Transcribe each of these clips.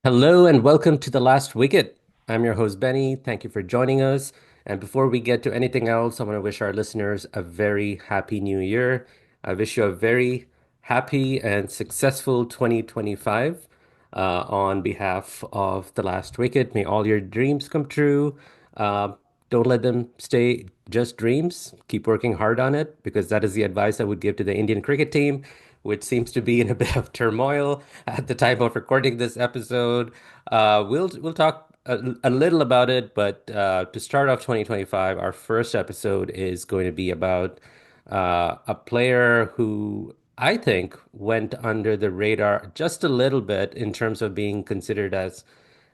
Hello and welcome to the Last Wicket. I'm your host, Benny. Thank you for joining us. And before we get to anything else, I want to wish our listeners a very happy new year. I wish you a very happy and successful 2025 on behalf of the Last Wicket. May all your dreams come true. Uh, don't let them stay just dreams. Keep working hard on it because that is the advice I would give to the Indian cricket team, which seems to be in a bit of turmoil at the time of recording this episode. We'll talk a little about it, but to start off 2025, our first episode is going to be about a player who I think went under the radar just a little bit in terms of being considered as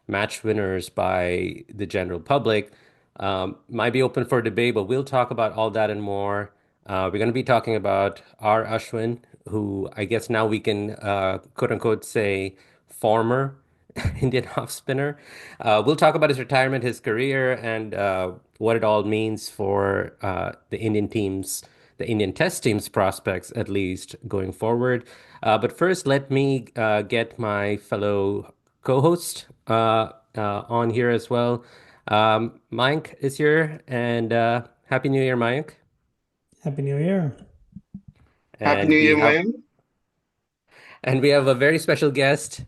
match winners by the general public. Might be open for debate, but we'll talk about all that and more. We're going to be talking about R Ashwin, who I guess now we can quote unquote say former Indian off spinner. We'll talk about his retirement, his career, and what it all means for the Indian teams, the Indian Test team's prospects, at least going forward. But first, let me get my fellow co-host on here as well. Mayank is here, and Happy New Year, Mayank. Happy New Year. Happy And New we Year, have Mayim. and we have a very special guest,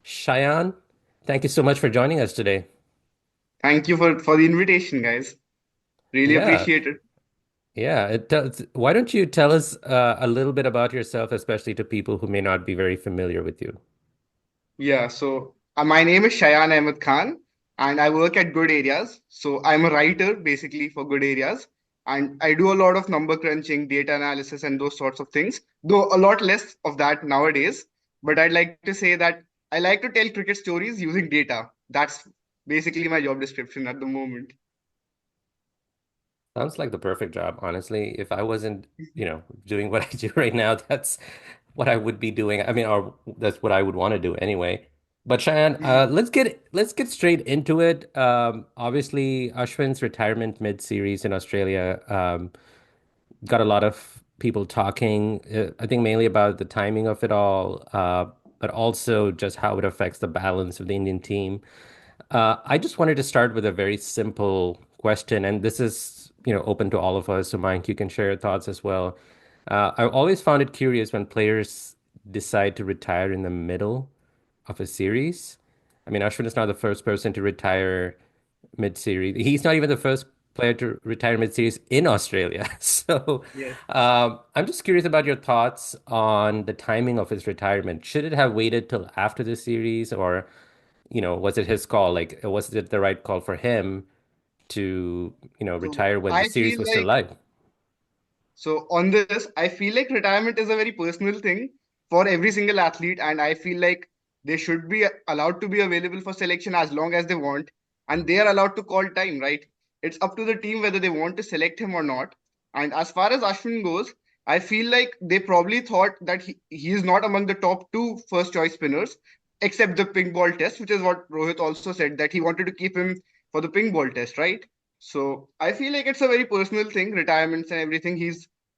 Shayan. Thank you so much for joining us today. Thank you for the invitation, guys. Really Yeah, appreciate it. yeah. Why don't you tell us a little bit about yourself, especially to people who may not be very familiar with you? Yeah, so my name is Shayan Ahmed Khan, and I work at Good Areas. So I'm a writer basically for Good Areas, and I do a lot of number crunching, data analysis, and those sorts of things. Though a lot less of that nowadays. But I'd like to say that I like to tell cricket stories using data. That's basically my job description at the moment. Sounds like the perfect job, honestly. If I wasn't, doing what I do right now, that's what I would be doing. I mean, or that's what I would want to do anyway. But Cheyenne, let's get straight into it. Obviously, Ashwin's retirement mid-series in Australia got a lot of people talking. I think mainly about the timing of it all, but also just how it affects the balance of the Indian team. I just wanted to start with a very simple question, and this is, open to all of us. So, Mike, you can share your thoughts as well. I always found it curious when players decide to retire in the middle of a series. I mean, Ashwin is not the first person to retire mid-series. He's not even the first player to retire mid-series in Australia. So, Yes. I'm just curious about your thoughts on the timing of his retirement. Should it have waited till after the series, or was it his call? Like, was it the right call for him to, So retire when the I series feel was still like live? So on this, I feel like retirement is a very personal thing for every single athlete, and I feel like they should be allowed to be available for selection as long as they want, and they are allowed to call time, right? It's up to the team whether they want to select him or not. And as far as Ashwin goes, I feel like they probably thought that he is not among the top two first choice spinners, except the pink ball test, which is what Rohit also said that he wanted to keep him for the pink ball test, right? So I feel like it's a very personal thing, retirements and everything.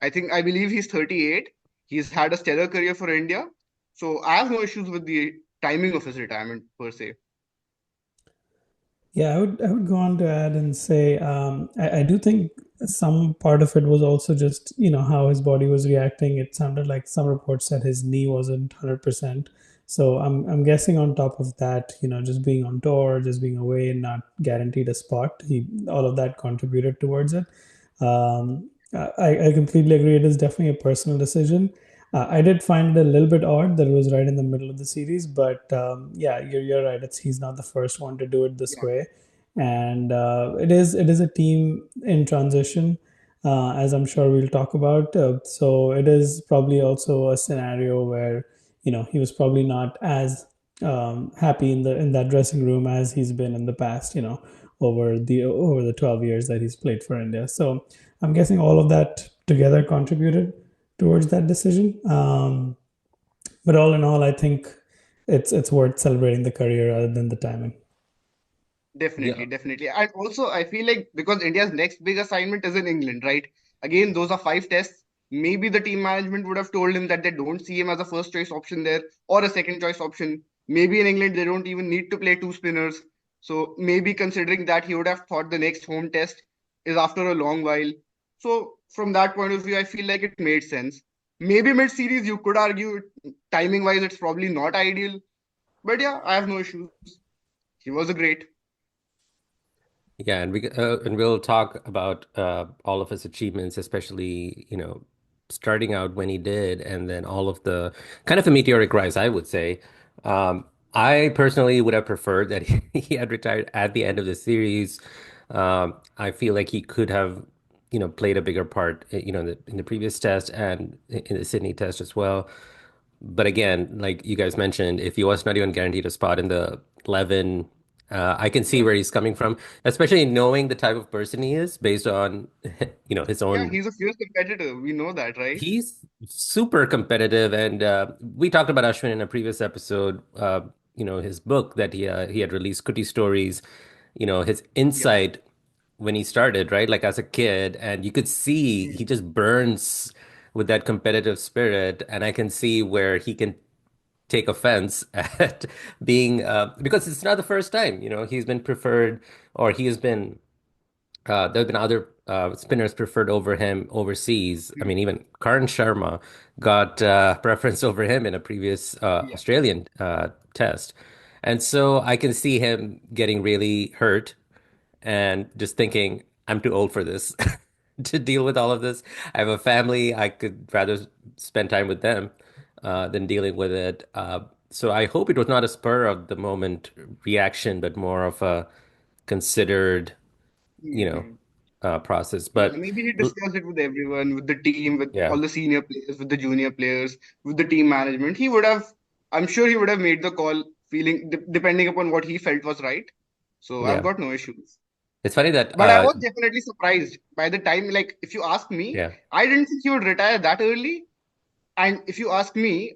I believe he's 38. He's had a stellar career for India. So I have no issues with the timing of his retirement per se. Yeah, I would go on to add and say I do think some part of it was also just how his body was reacting. It sounded like some reports said his knee wasn't 100%. So I'm guessing on top of that, just being on tour, just being away and not guaranteed a spot, he all of that contributed towards it. I completely agree. It is definitely a personal decision. I did find it a little bit odd that it was right in the middle of the series, but yeah, you're right. He's not the first one to do it this Yeah, way, and it is a team in transition, as I'm sure we'll talk about. So it is probably also a scenario where he was probably not as happy in that dressing room as he's been in the past. Over the 12 years that he's played for India. So I'm guessing all of that together contributed towards that decision. But all in all, I think it's worth celebrating the career rather than the timing. definitely, Yeah. definitely. And also, I feel like because India's next big assignment is in England, right? Again, those are five tests. Maybe the team management would have told him that they don't see him as a first choice option there or a second choice option. Maybe in England they don't even need to play two spinners. So maybe considering that he would have thought the next home test is after a long while. So from that point of view, I feel like it made sense. Maybe mid series you could argue timing wise it's probably not ideal, but yeah, I have no issues. He was a great. Yeah, and we'll talk about all of his achievements, especially, starting out when he did, and then all of the kind of a meteoric rise, I would say. Um, I personally would have preferred that he had retired at the end of the series. I feel like he could have, played a bigger part, in the previous test and in the Sydney test as well. But again, like you guys mentioned, if he was not even guaranteed a spot in the 11, I can see Yeah. where he's coming from, especially knowing the type of person he is based on, his Yeah, own. he's a fierce competitor. We know that, right? He's super competitive, and we talked about Ashwin in a previous episode. His book that he had released, Kuti Stories. His Yeah. insight when he started, right? Like as a kid, and you could see he Hmm. just burns with that competitive spirit, and I can see where he can take offense at being because it's not the first time, he's been preferred or he has been there have been other spinners preferred over him overseas. I mean, even Karan Sharma got preference over him in a previous Yeah. Australian test. And so I can see him getting really hurt and just thinking, I'm too old for this to deal with all of this. I have a family. I could rather spend time with them than dealing with it. So I hope it was not a spur of the moment reaction, but more of a considered, you know, Hmm. process. Yeah, But maybe he discussed it with everyone, with the team, with yeah, all the senior players, with the junior players, with the team management. He would have, I'm sure he would have made the call feeling, depending upon what he felt was right. So I've yeah. got no issues. It's funny that But I was definitely surprised by the time, like, if you ask me, yeah, I didn't think he would retire that early. And if you ask me,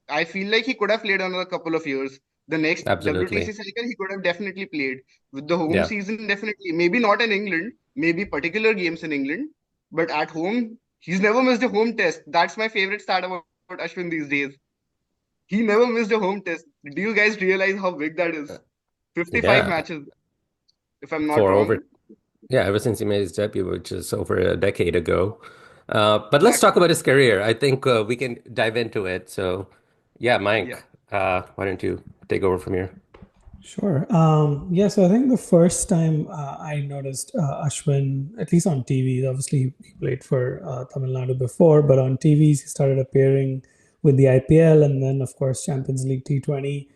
I feel like he could have played another couple of years. The next WTC absolutely. cycle, he could have definitely played. With the home Yeah. season, definitely. Maybe not in England, maybe particular games in England, but at home, he's never missed a home test. That's my favorite stat about Ashwin these days. He never missed a home test. Do you guys realize how big that Uh, is? 55 Yeah. matches, if I'm not For wrong. over Yeah, ever since he made his debut, which is over a decade ago. But let's talk Exactly. about his career. I think we can dive into it. So, yeah, Yeah. Mike, why don't you take over from here? Sure. Yeah, so I think the first time I noticed Ashwin, at least on TV, obviously he played for Tamil Nadu before, but on TVs he started appearing with the IPL and then, of course, Champions League T20,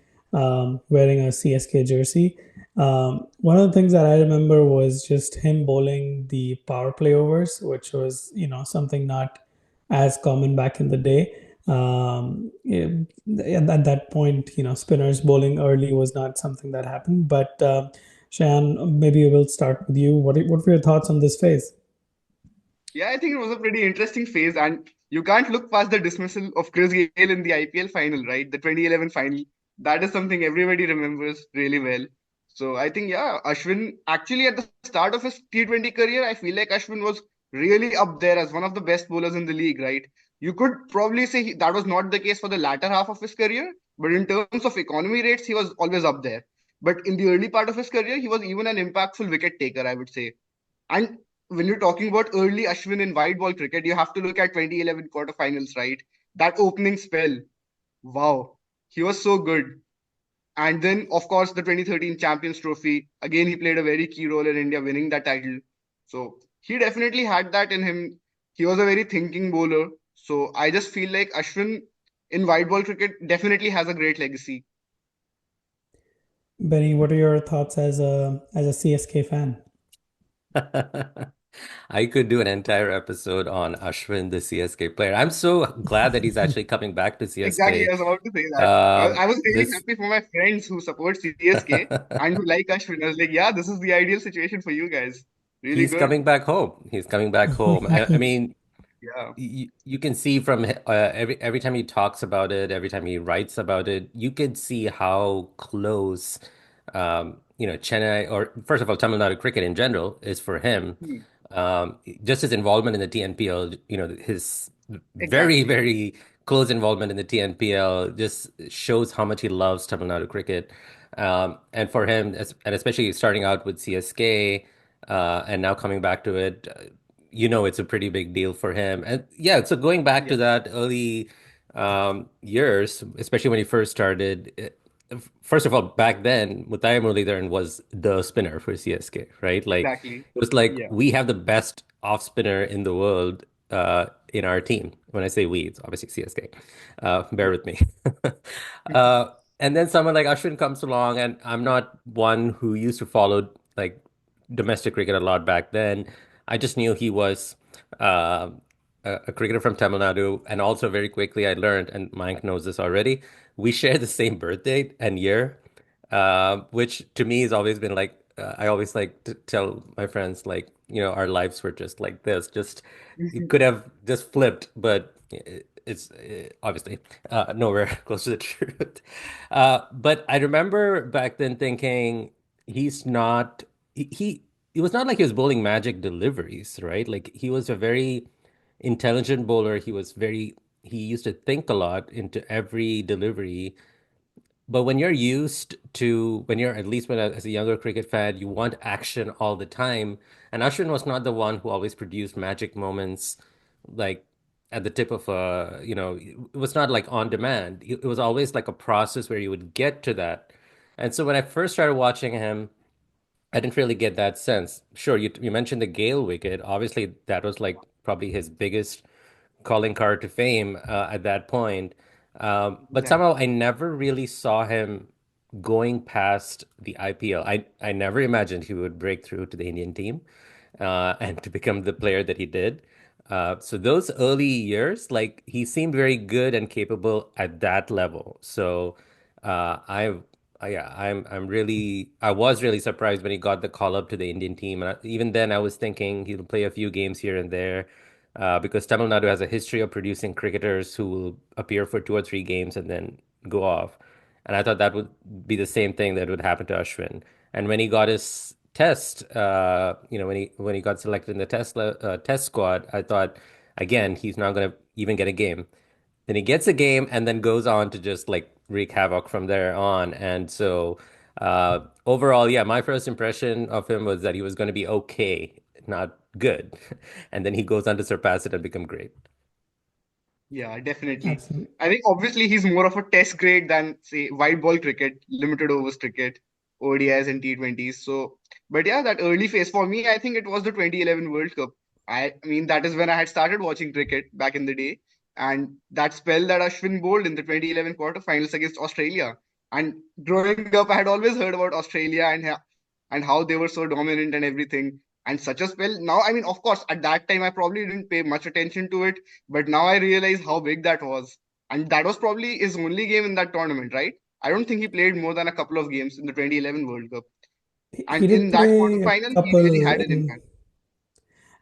wearing a CSK jersey. One of the things that I remember was just him bowling the power play overs, which was, something not as common back in the day. Yeah, at that point, spinners bowling early was not something that happened. But Shayan, maybe we'll start with you. What were your thoughts on this phase? Yeah, I think it was a pretty interesting phase, and you can't look past the dismissal of Chris Gayle in the IPL final, right? The 2011 final. That is something everybody remembers really well. So I think, yeah, Ashwin actually at the start of his T20 career, I feel like Ashwin was really up there as one of the best bowlers in the league, right? You could probably say that was not the case for the latter half of his career, but in terms of economy rates, he was always up there. But in the early part of his career, he was even an impactful wicket taker, I would say. And when you're talking about early Ashwin in white ball cricket, you have to look at 2011 quarterfinals, right? That opening spell, wow, he was so good. And then, of course, the 2013 Champions Trophy. Again, he played a very key role in India winning that title. So he definitely had that in him. He was a very thinking bowler. So I just feel like Ashwin in white ball cricket definitely has a great legacy. Benny, what are your thoughts as a CSK fan? I could do an entire episode on Ashwin, the CSK player. I'm so glad that he's actually coming back to Exactly, CSK. I was about to say that. I Um, was really this happy for my friends who support CSK and who like Ashwin. I was like, yeah, this is the ideal situation for you guys. Really he's good. coming back home. He's coming back home. I mean, Yeah. you can see from every time he talks about it, every time he writes about it, you can see how close, Chennai or first of all, Tamil Nadu cricket in general is for him. Hmm. Just his involvement in the TNPL, his very, Exactly. very close involvement in the TNPL just shows how much he loves Tamil Nadu cricket. And for him, and especially starting out with CSK, and now coming back to it, it's a pretty big deal for him. And yeah, so going back Yeah, to that early years, especially when he first started, first of all, back then, Muttiah Muralidharan was the spinner for CSK, right? Like exactly. it was like Yeah. we have the best off spinner in the world in our team. When I say we, it's obviously CSK. Bear Yeah. with me. Uh, and then someone like Ashwin comes along, and I'm not one who used to follow like domestic cricket a lot back then. I just knew he was uh, a cricketer from Tamil Nadu, and also very quickly I learned, and Mike knows this already, we share the same birth date and year, which to me has always been like I always like to tell my friends like our lives were just like this, just it could have just flipped, but it's obviously nowhere close to the truth. But I remember back then thinking he's not he it was not like he was bowling magic deliveries, right? Like he was a very intelligent bowler. He used to think a lot into every delivery. But when you're at least as a younger cricket fan, you want action all the time. And Ashwin was not the one who always produced magic moments like at the tip of it was not like on demand. It was always like a process where you would get to that. And so when I first started watching him, I didn't really get that sense. Sure, you mentioned the Gale wicket. Obviously, that was like probably his biggest calling card to fame at that point. But Exactly. somehow I never really saw him going past the IPL. I never imagined he would break through to the Indian team and to become the player that he did. So those early years, like he seemed very good and capable at that level. So I yeah, I was really surprised when he got the call up to the Indian team. And even then, I was thinking he'll play a few games here and there, because Tamil Nadu has a history of producing cricketers who will appear for 2 or 3 games and then go off. And I thought that would be the same thing that would happen to Ashwin. And when he got his when he got selected in the test squad, I thought again he's not going to even get a game. Then he gets a game and then goes on to just like wreak havoc from there on. And so overall, yeah, my first impression of him was that he was going to be okay, not good. And then he goes on to surpass it and become great. Yeah, definitely. Absolutely. I think obviously he's more of a test grade than say white ball cricket, limited overs cricket, ODIs and T20s. So, but yeah, that early phase for me, I think it was the 2011 World Cup. I mean, that is when I had started watching cricket back in the day, and that spell that Ashwin bowled in the 2011 quarterfinals against Australia. And growing up, I had always heard about Australia and how they were so dominant and everything. And such a spell. Now, I mean, of course, at that time, I probably didn't pay much attention to it, but now I realize how big that was. And that was probably his only game in that tournament, right? I don't think he played more than a couple of games in the 2011 World Cup. He And did in that play a quarterfinal, he really couple had an in. impact.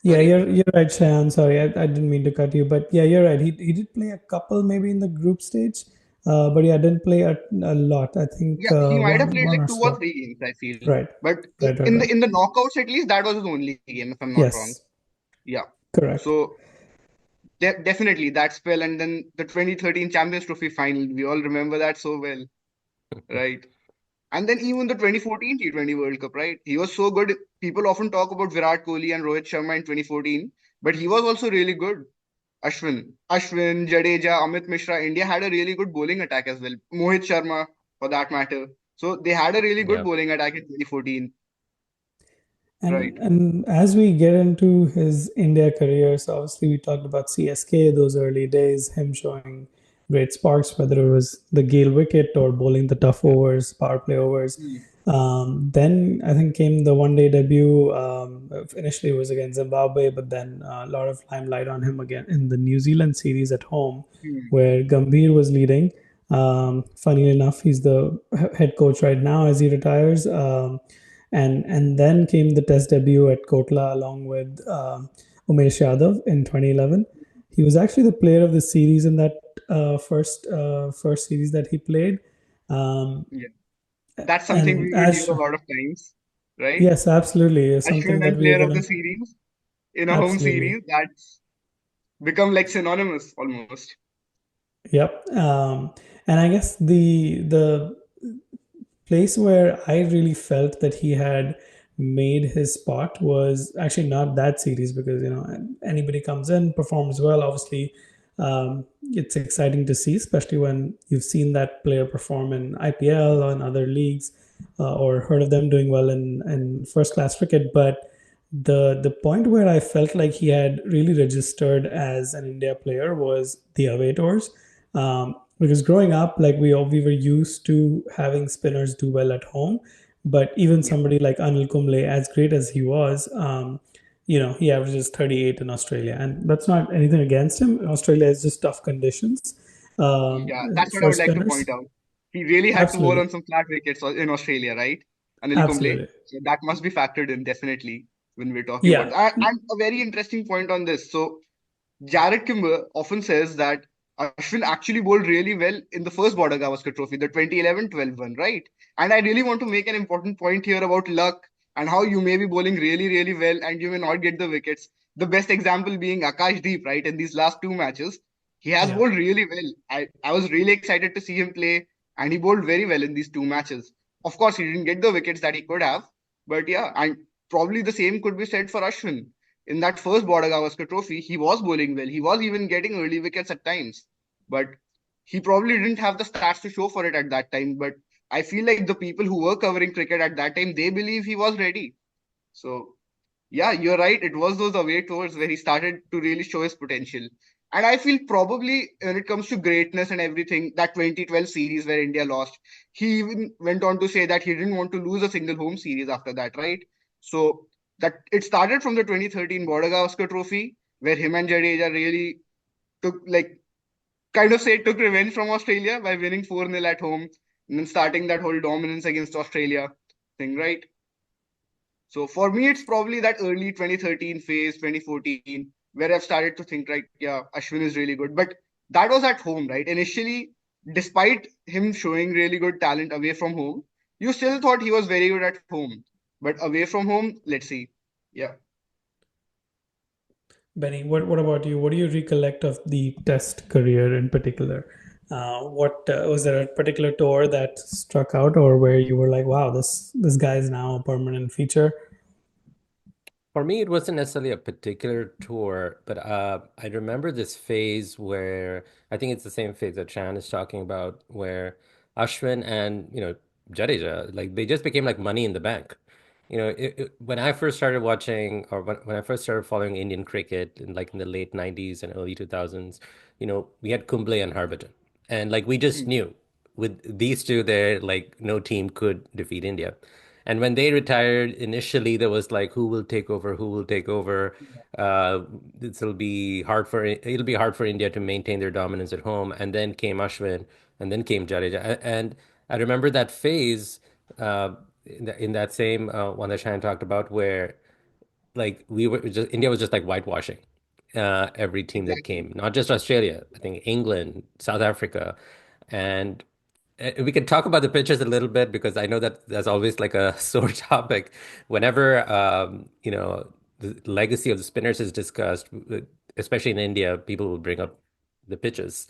Yeah, Sorry? you're right, Shayan. Sorry, I didn't mean to cut you, but yeah, you're right. He did play a couple maybe in the group stage, but yeah, didn't play a lot. I think Yeah, he might have played one like or two or so. three games, I feel. Right, But right, right, in right. the knockouts, at least, that was his only game, if I'm not wrong. Yes, Yeah. correct. So definitely that spell, and then the 2013 Champions Trophy final. We all remember that so well, right? And then even the 2014 T20 World Cup, right? He was so good. People often talk about Virat Kohli and Rohit Sharma in 2014, but he was also really good. Ashwin, Jadeja, Amit Mishra, India had a really good bowling attack as well. Mohit Sharma, for that matter. So they had a really good Yeah. bowling attack in 2014, right? And as we get into his India career, so obviously we talked about CSK, those early days, him showing great sparks, whether it was the Gale wicket or bowling the tough overs, power play overs. Hmm. Then I think came the one day debut. Initially it was against Zimbabwe, but then a lot of limelight on him again in the New Zealand series at home, Hmm. where Gambhir was leading. Funny enough, he's the head coach right now as he retires. And then came the test debut at Kotla along with Umesh Yadav in 2011. He was actually the player of the series in that first series that he played. Um, Yeah. That's something and we would hear as a lot of times, right? yes, absolutely, is something Ashwin that and we are player of the gonna series in a home absolutely. series. That's become like synonymous almost. Yep. And I guess the place where I really felt that he had made his spot was actually not that series because anybody comes in performs well. Obviously, it's exciting to see, especially when you've seen that player perform in IPL or in other leagues, or heard of them doing well in first class cricket. But the point where I felt like he had really registered as an India player was the away tours. Because growing up, like we were used to having spinners do well at home, but even Yeah. somebody like Anil Kumble, as great as he was, he averages 38 in Australia, and that's not anything against him. Australia is just tough conditions Yeah, that's what I for would like to point spinners. out. He really had to bowl Absolutely, on some flat wickets in Australia, right? Anil Kumble. absolutely, So that must be factored in definitely when we're talking about. yeah, And a very interesting point on this. So Jared Kimber often says that Ashwin actually bowled really well in the first Border Gavaskar Trophy, the 2011-12 one, right? And I really want to make an important point here about luck and how you may be bowling really, really well and you may not get the wickets. The best example being Akash Deep, right? In these last two matches, he has yeah. bowled really well. I was really excited to see him play, and he bowled very well in these two matches. Of course, he didn't get the wickets that he could have, but yeah, and probably the same could be said for Ashwin in that first Border Gavaskar Trophy, he was bowling well. He was even getting early wickets at times, but he probably didn't have the stats to show for it at that time. But I feel like the people who were covering cricket at that time, they believe he was ready. So yeah, you're right. It was those away tours where he started to really show his potential. And I feel probably when it comes to greatness and everything, that 2012 series where India lost, he even went on to say that he didn't want to lose a single home series after that, right? So that it started from the 2013 Border Gavaskar Trophy, where him and Jadeja really took like kind of say took revenge from Australia by winning 4-0 at home and then starting that whole dominance against Australia thing, right? So for me, it's probably that early 2013 phase, 2014, where I've started to think, right, yeah, Ashwin is really good. But that was at home, right? Initially, despite him showing really good talent away from home, you still thought he was very good at home. But away from home, let's see. Yeah. Benny, what about you? What do you recollect of the Test career in particular? What was there a particular tour that struck out, or where you were like, "Wow, this guy is now a permanent feature"? For me, it wasn't necessarily a particular tour, but I remember this phase where I think it's the same phase that Chan is talking about, where Ashwin and Jadeja, like they just became like money in the bank. When I first started watching, or when I first started following Indian cricket in like in the late 90s and early 2000s, we had Kumble and Harbhajan, and like we just Hmm. knew with these two there, like no team could defeat India. And when they retired, initially there was like, who will take over? Who will take over? Uh, it'll be hard for India to maintain their dominance at home. And then came Ashwin, and then came Jadeja. And I remember that phase in that same one that Shayan talked about, where like India was just like whitewashing every team that Exactly. came, not just Australia. I think England, South Africa, and we can talk about the pitches a little bit because I know that that's always like a sore topic. Whenever the legacy of the spinners is discussed, especially in India, people will bring up the pitches.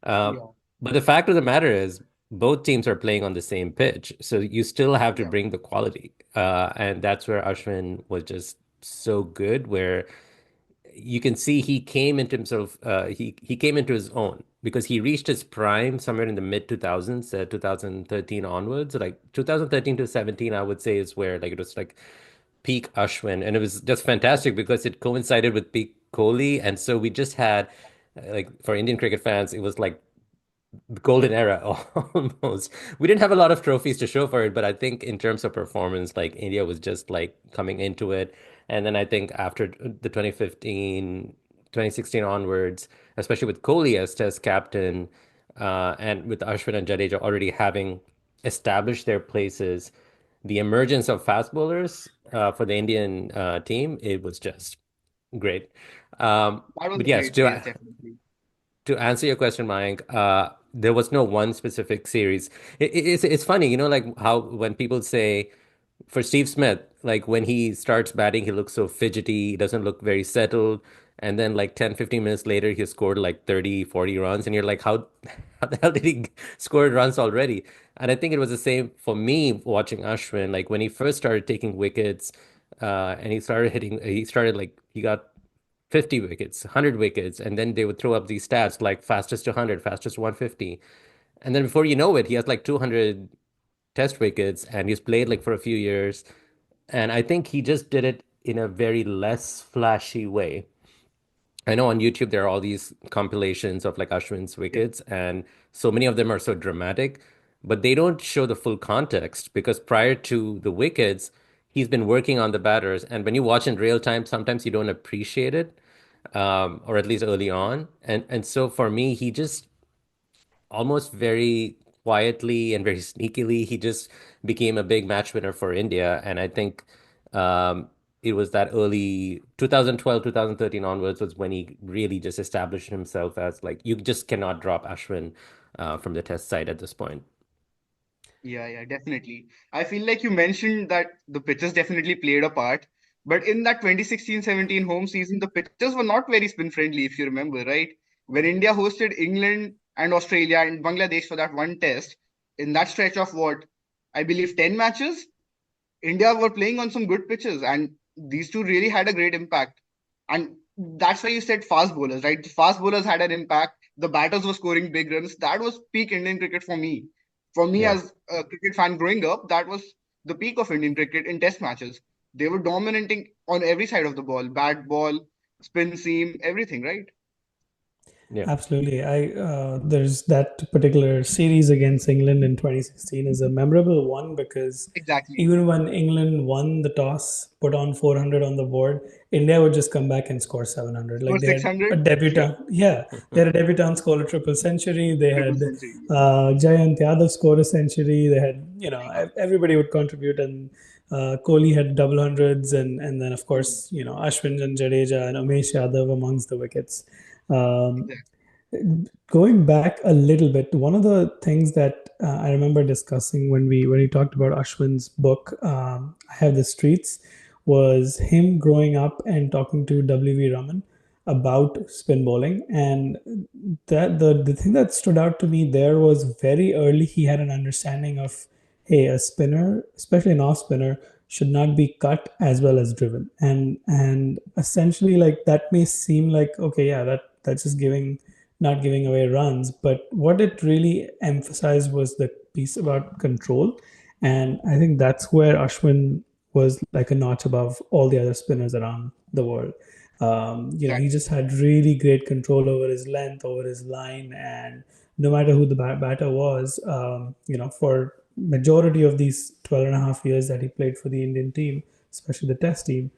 Um, Yeah. but the fact of the matter is, both teams are playing on the same pitch, so you still have to Yeah. bring the quality, and that's where Ashwin was just so good. Where you can see he came into himself he came into his own because he reached his prime somewhere in the mid 2000s 2013 onwards, like 2013 to 17 I would say is where like it was like peak Ashwin, and it was just fantastic because it coincided with peak Kohli, and so we just had like for Indian cricket fans it was like golden era almost. We didn't have a lot of trophies to show for it, but I think in terms of performance, like India was just like coming into it. And then I think after the 2015, 2016 onwards, especially with Kohli as Test captain, and with Ashwin and Jadeja already having established their places, the emergence of fast bowlers for the Indian team, it was just great. That was But a yes, great phase, definitely. to answer your question, Mayank, there was no one specific series. It's funny, like how when people say for Steve Smith, like when he starts batting, he looks so fidgety, he doesn't look very settled. And then like 10, 15 minutes later, he scored like 30, 40 runs. And you're like, how the hell did he score runs already? And I think it was the same for me watching Ashwin. Like when he first started taking wickets, and he started like, he got 50 wickets, 100 wickets, and then they would throw up these stats like fastest to 100, fastest to 150. And then before you know it, he has like 200 test wickets and he's played like for a few years. And I think he just did it in a very less flashy way. I know on YouTube there are all these compilations of like Ashwin's Yeah, wickets, and so many of them are so dramatic, but they don't show the full context because prior to the wickets, he's been working on the batters. And when you watch in real time, sometimes you don't appreciate it, or at least early on. And so for me, he just almost very quietly and very sneakily, he just became a big match winner for India. And I think it was that early 2012, 2013 onwards was when he really just established himself as like, you just cannot drop Ashwin from the test side at this point. yeah, definitely. I feel like you mentioned that the pitches definitely played a part. But in that 2016-17 home season, the pitches were not very spin friendly, if you remember, right? When India hosted England and Australia and Bangladesh for that one test, in that stretch of what, I believe 10 matches, India were playing on some good pitches, and these two really had a great impact. And that's why you said fast bowlers, right? The fast bowlers had an impact. The batters were scoring big runs. That was peak Indian cricket for me. For me, Yeah. as a cricket fan growing up, that was the peak of Indian cricket in test matches. They were dominating on every side of the ball, bat ball, spin seam, everything, right? Yeah. Absolutely. I There's that particular series against England in 2016 is a memorable one because Exactly. even when England won the toss, put on 400 on the board, India would just come back and score 700. For Like they had a 600, yeah, debutant, yeah, they had a debutant score a triple century. They triple had century. Jayant Yadav score a century. They had, Yeah, everybody would contribute, and Kohli had double hundreds, and then of course, Ashwin and Jadeja and Umesh Yadav amongst the wickets. Um, exactly. Going back a little bit, one of the things that I remember discussing when we talked about Ashwin's book, I Have the Streets, was him growing up and talking to W.V. Raman about spin bowling, and that the thing that stood out to me there was very early he had an understanding of, hey, a spinner, especially an off spinner, should not be cut as well as driven, and essentially like that may seem like, okay, yeah, that's just giving, not giving away runs. But what it really emphasized was the piece about control. And I think that's where Ashwin was like a notch above all the other spinners around the world. He Exactly. just had really great control over his length, over his line, and no matter who the batter was, for majority of these 12 and a half years that he played for the Indian team, especially the test team,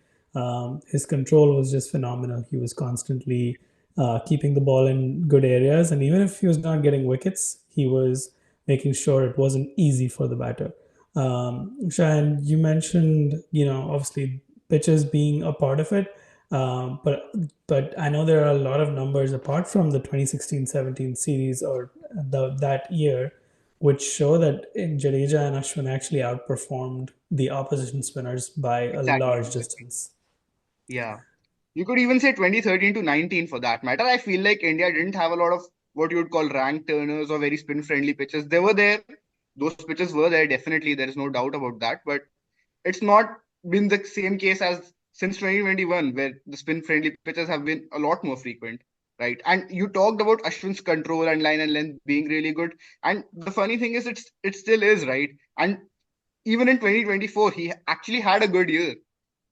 his control was just phenomenal. He was constantly keeping the ball in good areas. And even if he was not getting wickets, he was making sure it wasn't easy for the batter. Shayan, you mentioned, obviously pitches being a part of it. But I know there are a lot of numbers apart from the 2016-17 series or that year, which show that Jadeja and Ashwin actually outperformed the opposition spinners by a large Exactly. distance. Yeah. You could even say 2013 to 19 for that matter. I feel like India didn't have a lot of what you would call rank turners or very spin friendly pitches. They were there. Those pitches were there, definitely. There is no doubt about that. But it's not been the same case as since 2021, where the spin friendly pitches have been a lot more frequent. Right. And you talked about Ashwin's control and line and length being really good. And the funny thing is it still is, right? And even in 2024, he actually had a good year.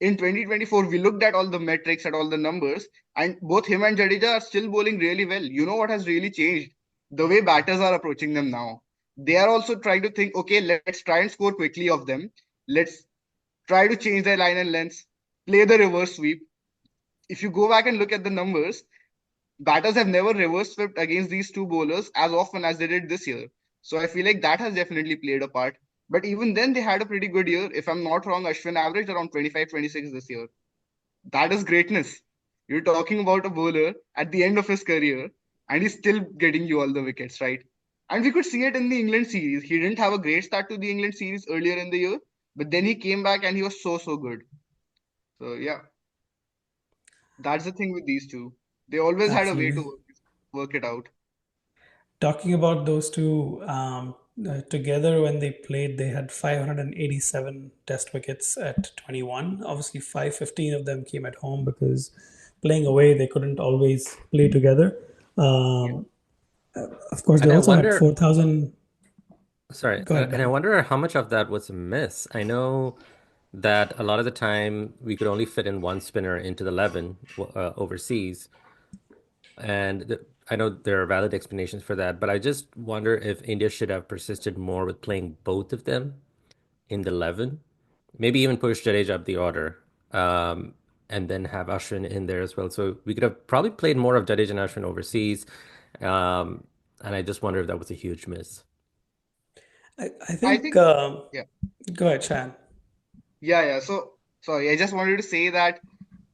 In 2024, we looked at all the metrics, at all the numbers, and both him and Jadeja are still bowling really well. You know what has really changed? The way batters are approaching them now. They are also trying to think, okay, let's try and score quickly of them. Let's try to change their line and lengths, play the reverse sweep. If you go back and look at the numbers, batters have never reverse swept against these two bowlers as often as they did this year. So I feel like that has definitely played a part. But even then, they had a pretty good year. If I'm not wrong, Ashwin averaged around 25, 26 this year. That is greatness. You're talking about a bowler at the end of his career, and he's still getting you all the wickets, right? And we could see it in the England series. He didn't have a great start to the England series earlier in the year, but then he came back and he was so, so good. So, yeah. That's the thing with these two. They always had a way Absolutely. to work it out. Talking about those two together when they played, they had 587 test wickets at 21. Obviously, 515 of them came at home because playing away, they couldn't always play together. Yeah. Um, of course, they And I also had wonder, 4,000. sorry, Go ahead, and I Ben. wonder how much of that was a miss. I know that a lot of the time we could only fit in one spinner into the 11 overseas. And I know there are valid explanations for that, but I just wonder if India should have persisted more with playing both of them in the 11. Maybe even push Jadeja up the order, and then have Ashwin in there as well. So we could have probably played more of Jadeja and Ashwin overseas. Um, and I just wonder if that was a huge miss. I I think, think, yeah. go ahead, Shan. Yeah. So, sorry, I just wanted to say that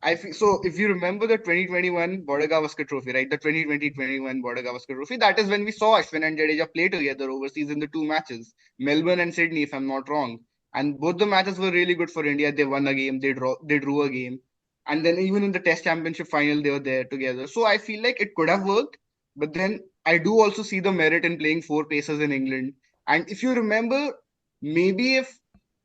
I feel so. If you remember the 2021 Border Gavaskar Trophy, right? The 2020-21 Border Gavaskar Trophy, that is when we saw Ashwin and Jadeja play together overseas in the two matches, Melbourne and Sydney, if I'm not wrong. And both the matches were really good for India. They won a game, they drew a game, and then even in the Test Championship final, they were there together. So I feel like it could have worked, but then I do also see the merit in playing four pacers in England. And if you remember, maybe if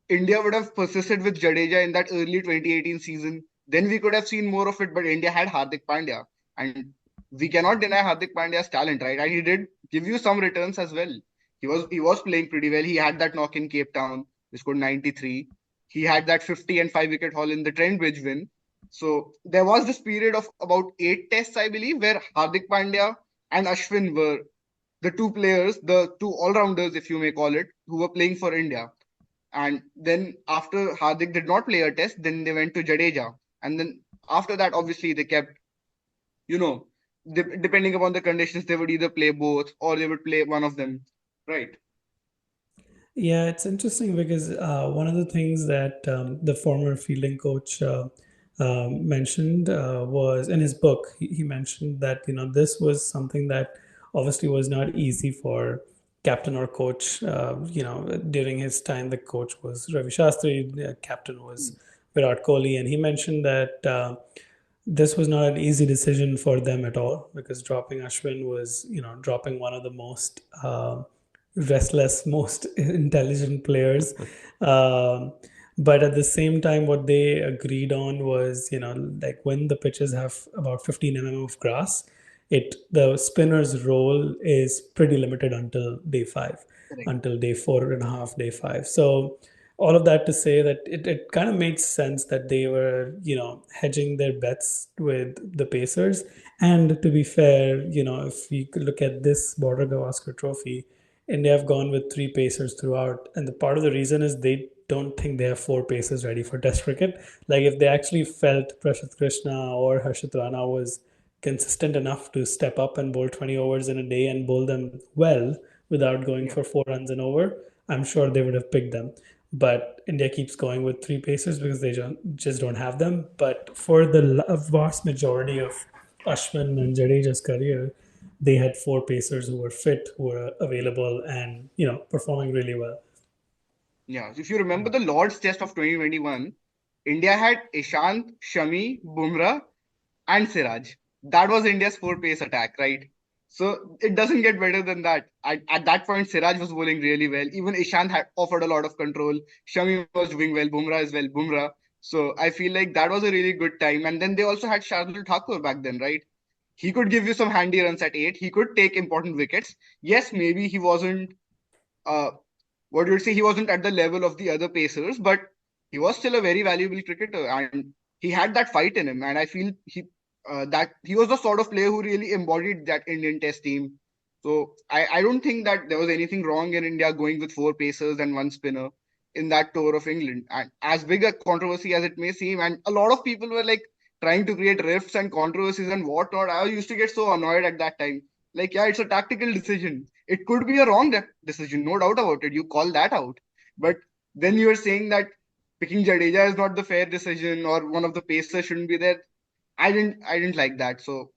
India would have persisted with Jadeja in that early 2018 season, then we could have seen more of it. But India had Hardik Pandya, and we cannot deny Hardik Pandya's talent, right? And he did give you some returns as well. He was playing pretty well. He had that knock in Cape Town. He scored 93. He had that 50 and 5 wicket haul in the Trent Bridge win. So there was this period of about 8 tests, I believe, where Hardik Pandya and Ashwin were the two players, the two all-rounders, if you may call it, who were playing for India. And then after Hardik did not play a test, then they went to Jadeja. And then after that, obviously, they kept, you know, depending upon the conditions, they would either play both or they would play one of them. Right. Yeah, it's interesting because one of the things that the former fielding coach mentioned was in his book. He mentioned that this was something that obviously was not easy for captain or coach. During his time, the coach was Ravi Shastri, the captain was Virat Kohli, and he mentioned that. This was not an easy decision for them at all because dropping Ashwin was, dropping one of the most restless, most intelligent players. Um, but at the same time, what they agreed on was, like when the pitches have about 15 mm of grass, the spinner's role is pretty limited until day five, Correct. until day 4.5, day five. So all of that to say that it kind of makes sense that they were hedging their bets with the Pacers. And to be fair, if you could look at this Border Gavaskar Trophy, India have gone with three Pacers throughout, and the part of the reason is they don't think they have four Pacers ready for Test cricket. Like if they actually felt Prashant Krishna or Harshit Rana was consistent enough to step up and bowl 20 overs in a day and bowl them well without going Yeah. for 4 runs and over, I'm sure they would have picked them. But India keeps going with three pacers because they just don't have them. But for the vast majority of Ashwin and Jadeja's career, they had four pacers who were fit, who were available, and performing really well. Yeah. So if you remember the Lord's Test of 2021, India had Ishant, Shami, Bumrah, and Siraj. That was India's four-pace attack, right? So it doesn't get better than that. At that point, Siraj was bowling really well. Even Ishant had offered a lot of control. Shami was doing well. Bumrah as well. Bumrah. So I feel like that was a really good time. And then they also had Shardul Thakur back then, right? He could give you some handy runs at 8. He could take important wickets. Yes, maybe he wasn't uh, what you would say, he wasn't at the level of the other pacers, but he was still a very valuable cricketer, and he had that fight in him. And I feel that he was the sort of player who really embodied that Indian Test team. So I don't think that there was anything wrong in India going with four pacers and one spinner in that tour of England. And as big a controversy as it may seem, and a lot of people were like trying to create rifts and controversies and whatnot. I used to get so annoyed at that time. Like, yeah, it's a tactical decision. It could be a wrong decision, no doubt about it. You call that out. But then you're saying that picking Jadeja is not the fair decision or one of the pacers shouldn't be there. I didn't like that. So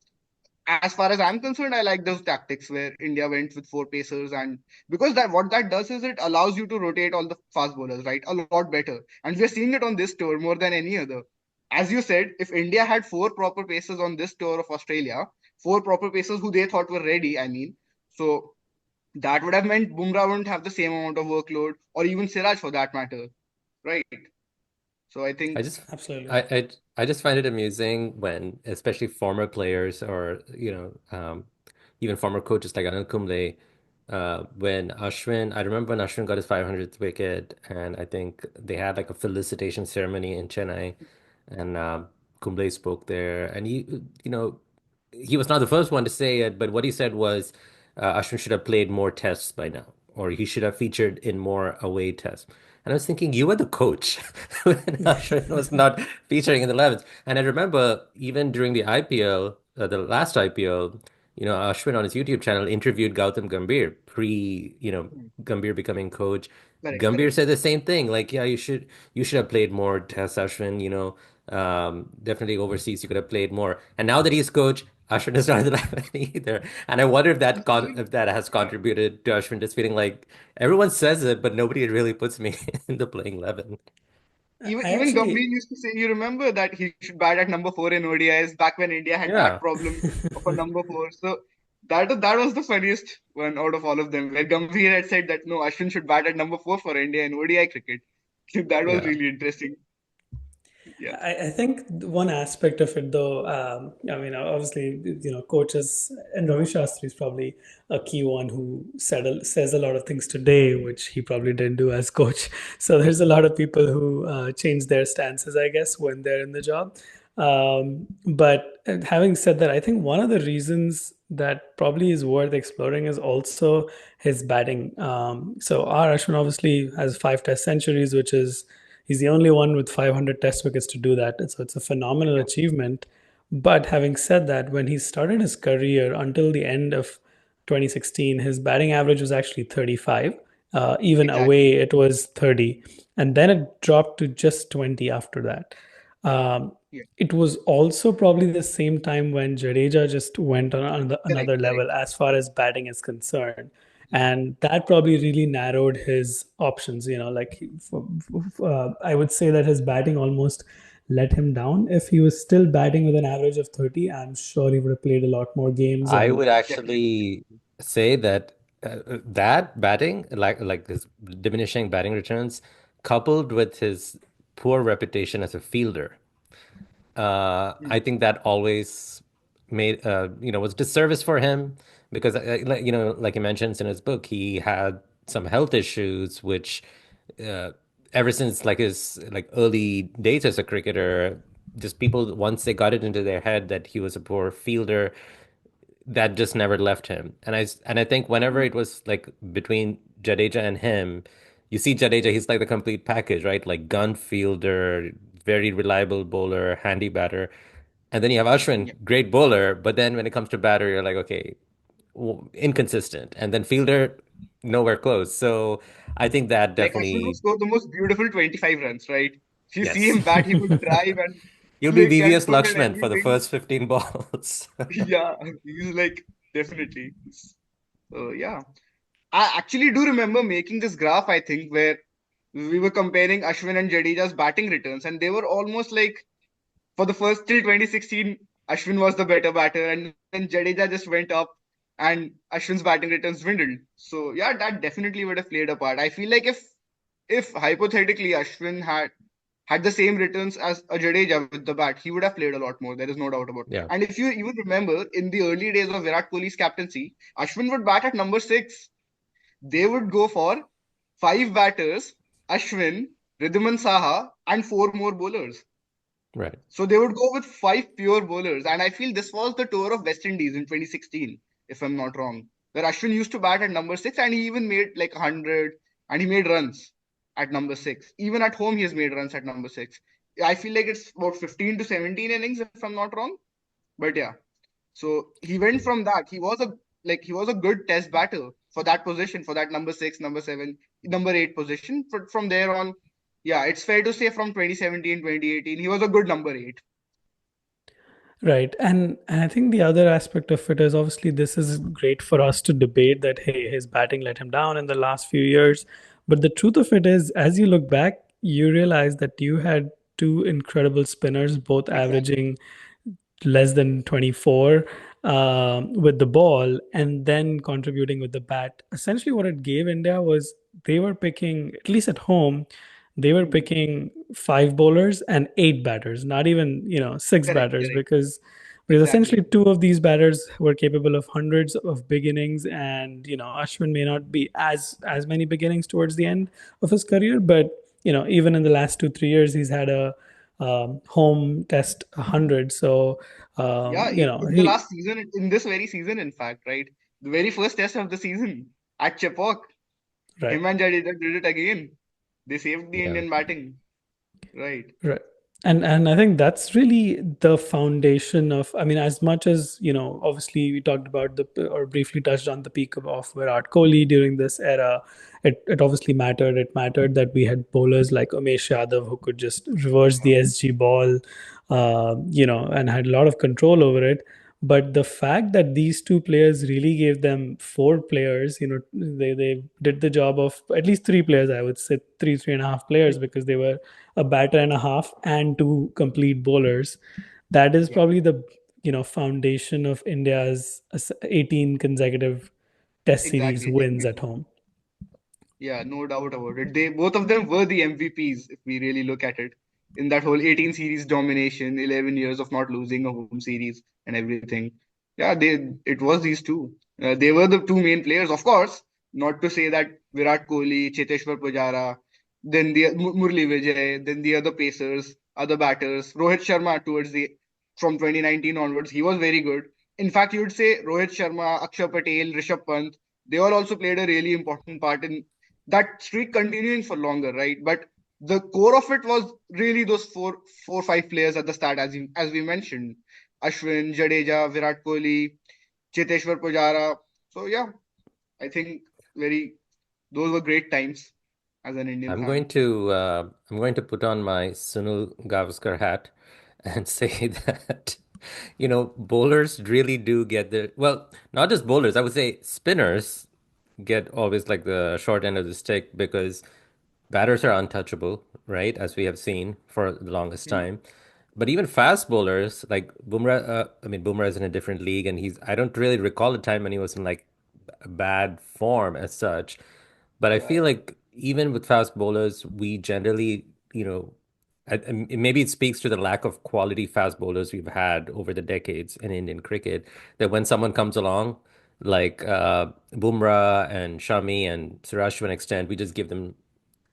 as far as I'm concerned, I like those tactics where India went with four pacers, and because that what that does is it allows you to rotate all the fast bowlers, right? A lot better. And we're seeing it on this tour more than any other. as you said, if India had four proper pacers on this tour of Australia, four proper pacers who they thought were ready, I mean, so that would have meant Bumrah wouldn't have the same amount of workload, or even Siraj for that matter, right? So I I think, just Absolutely. I just find it amusing when especially former players or even former coaches like Anil Kumble when Ashwin I remember when Ashwin got his 500th wicket and I think they had like a felicitation ceremony in Chennai and Kumble spoke there and he was not the first one to say it, but what he said was Ashwin should have played more tests by now, or he should have featured in more away tests. And I was thinking, you were the coach when Ashwin was not featuring in the 11th. And I remember even during the IPL, the last IPL, Ashwin on his YouTube channel interviewed Gautam Gambhir pre, Gambhir becoming coach. correct, Gambhir correct. said the same thing, like, yeah, you should have played more tests, Ashwin, definitely overseas you could have played more. And now that he's coach, Ashwin is not in the lineup either. And I wonder Even, if that has yeah. contributed to Ashwin just feeling like everyone says it, but nobody really puts me in the playing 11. I Even Gambhir actually, used to say, you remember that he should bat at number four in ODIs back when India had that Yeah. problem of a number four. So that was the funniest one out of all of them, where Gambhir had said that no, Ashwin should bat at number four for India in ODI cricket. That was Yeah. really interesting. Yeah, I think one aspect of it, though, I mean, obviously, coaches, and Ravi Shastri is probably a key one who says a lot of things today, which he probably didn't do as coach. So there's a lot of people who change their stances, I guess, when they're in the job. But having said that, I think one of the reasons that probably is worth exploring is also his batting. So R Ashwin obviously has 5 Test centuries, which is he's the only one with 500 Test wickets to do that. So it's a phenomenal yeah, achievement. But having said that, when he started his career until the end of 2016, his batting average was actually 35. Even exactly. away, it was 30. And then it dropped to just 20 after that. Um, Yeah, it was also probably the same time when Jadeja just went on correct, another correct. level as far as batting is concerned. Yeah. And that probably really narrowed his options. I would say that his batting almost let him down. If he was still batting with an average of 30, I'm sure he would have played a lot more games. I And would Definitely. actually say that that batting, like this diminishing batting returns, coupled with his poor reputation as a fielder, I Mm. think that always made was disservice for him because like he mentions in his book, he had some health issues which uh, ever since like his like early days as a cricketer, just people once they got it into their head that he was a poor fielder, that just never left him. And I think whenever it was like between Jadeja and him, you see Jadeja, he's like the complete package, right? Like gun fielder, very reliable bowler, handy batter. And then you have Ashwin, Yeah. great bowler, but then when it comes to batter, you're like, okay, inconsistent. And then fielder, nowhere close. So I think that Like Ashwin would definitely, score the most beautiful 25 runs, right? If you see yes. him bat, he would drive and You'll be flick and VVS put and Lakshman for the everything. first 15 balls. Yeah, he's like definitely. So yeah, I actually do remember making this graph. I think where we were comparing Ashwin and Jadeja's batting returns, and they were almost like for the first till 2016, Ashwin was the better batter, and then Jadeja just went up, and Ashwin's batting returns dwindled. So yeah, that definitely would have played a part. I feel like if hypothetically Ashwin had the same returns as a Jadeja with the bat, he would have played a lot more. There is no doubt about it. Yeah. And if you even remember, in the early days of Virat Kohli's captaincy, Ashwin would bat at number six. They would go for five batters, Ashwin, Ridhiman Saha, and four more bowlers. Right. So they would go with five pure bowlers. And I feel this was the tour of West Indies in 2016, if I'm not wrong, where Ashwin used to bat at number six and he even made like 100 and he made runs at number six. Even at home, he has made runs at number six. I feel like it's about 15 to 17 innings, if I'm not wrong. But yeah, so he went from that. He was a good test batter for that position, for that number six, number seven, number eight position. But from there on, yeah, it's fair to say from 2017, 2018, he was a good number eight. right. And I think the other aspect of it is obviously this is great for us to debate that, hey, his batting let him down in the last few years. But the truth of it is, as you look back, you realize that you had two incredible spinners, both Exactly. averaging less than 24 with the ball and then contributing with the bat. Essentially, what it gave India was they were picking, at least at home, they were Hmm. picking five bowlers and eight batters, not even, six Correct, batters, correct. because essentially Exactly. two of these batters were capable of hundreds of big innings, and Ashwin may not be as many beginnings towards the end of his career, but even in the last 2 3 years, he's had a home test 100. So Yeah, in the he last season, in this very season, in fact, right? The very first test of the season at Chepauk, right. him and Jadeja did it again. They saved the Yeah. Indian batting, right? Right. And I think that's really the foundation of, I mean, as much as, obviously we talked about or briefly touched on the peak of Virat Kohli during this era. It obviously mattered. It mattered that we had bowlers like Umesh Yadav who could just reverse Yeah, the SG ball, and had a lot of control over it. But the fact that these two players really gave them four players, they did the job of at least three players, I would say three and a half players, because they were a batter and a half and two complete bowlers. That is yeah, probably the foundation of India's 18 consecutive Test series exactly, wins at definitely. home. Yeah, no doubt about it. They both of them were the MVPs if we really look at it. In that whole 18 series domination, 11 years of not losing a home series and everything. Yeah, it was these two. They were the two main players, of course. Not to say that Virat Kohli, Cheteshwar Pujara, then the Murli Vijay, then the other pacers, other batters. Rohit Sharma towards the from 2019 onwards, he was very good. In fact, you would say Rohit Sharma, Akshar Patel, Rishabh Pant, they all also played a really important part in that streak continuing for longer, right? But the core of it was really those five players at the start, as we mentioned, Ashwin, Jadeja, Virat Kohli, Cheteshwar Pujara. So yeah, I think very those were great times as an Indian fan. I'm going to put on my Sunil Gavaskar hat and say that bowlers really do get well, not just bowlers, I would say spinners get always like the short end of the stick because batters are untouchable, right? As we have seen for the longest Hmm. time. But even fast bowlers like Bumrah, I mean, Bumrah is in a different league, and I don't really recall a time when he was in like bad form as such. But I Yeah, feel like even with fast bowlers, we generally, maybe it speaks to the lack of quality fast bowlers we've had over the decades in Indian cricket, that when someone comes along, like Bumrah and Shami and Suraj to an extent, we just give them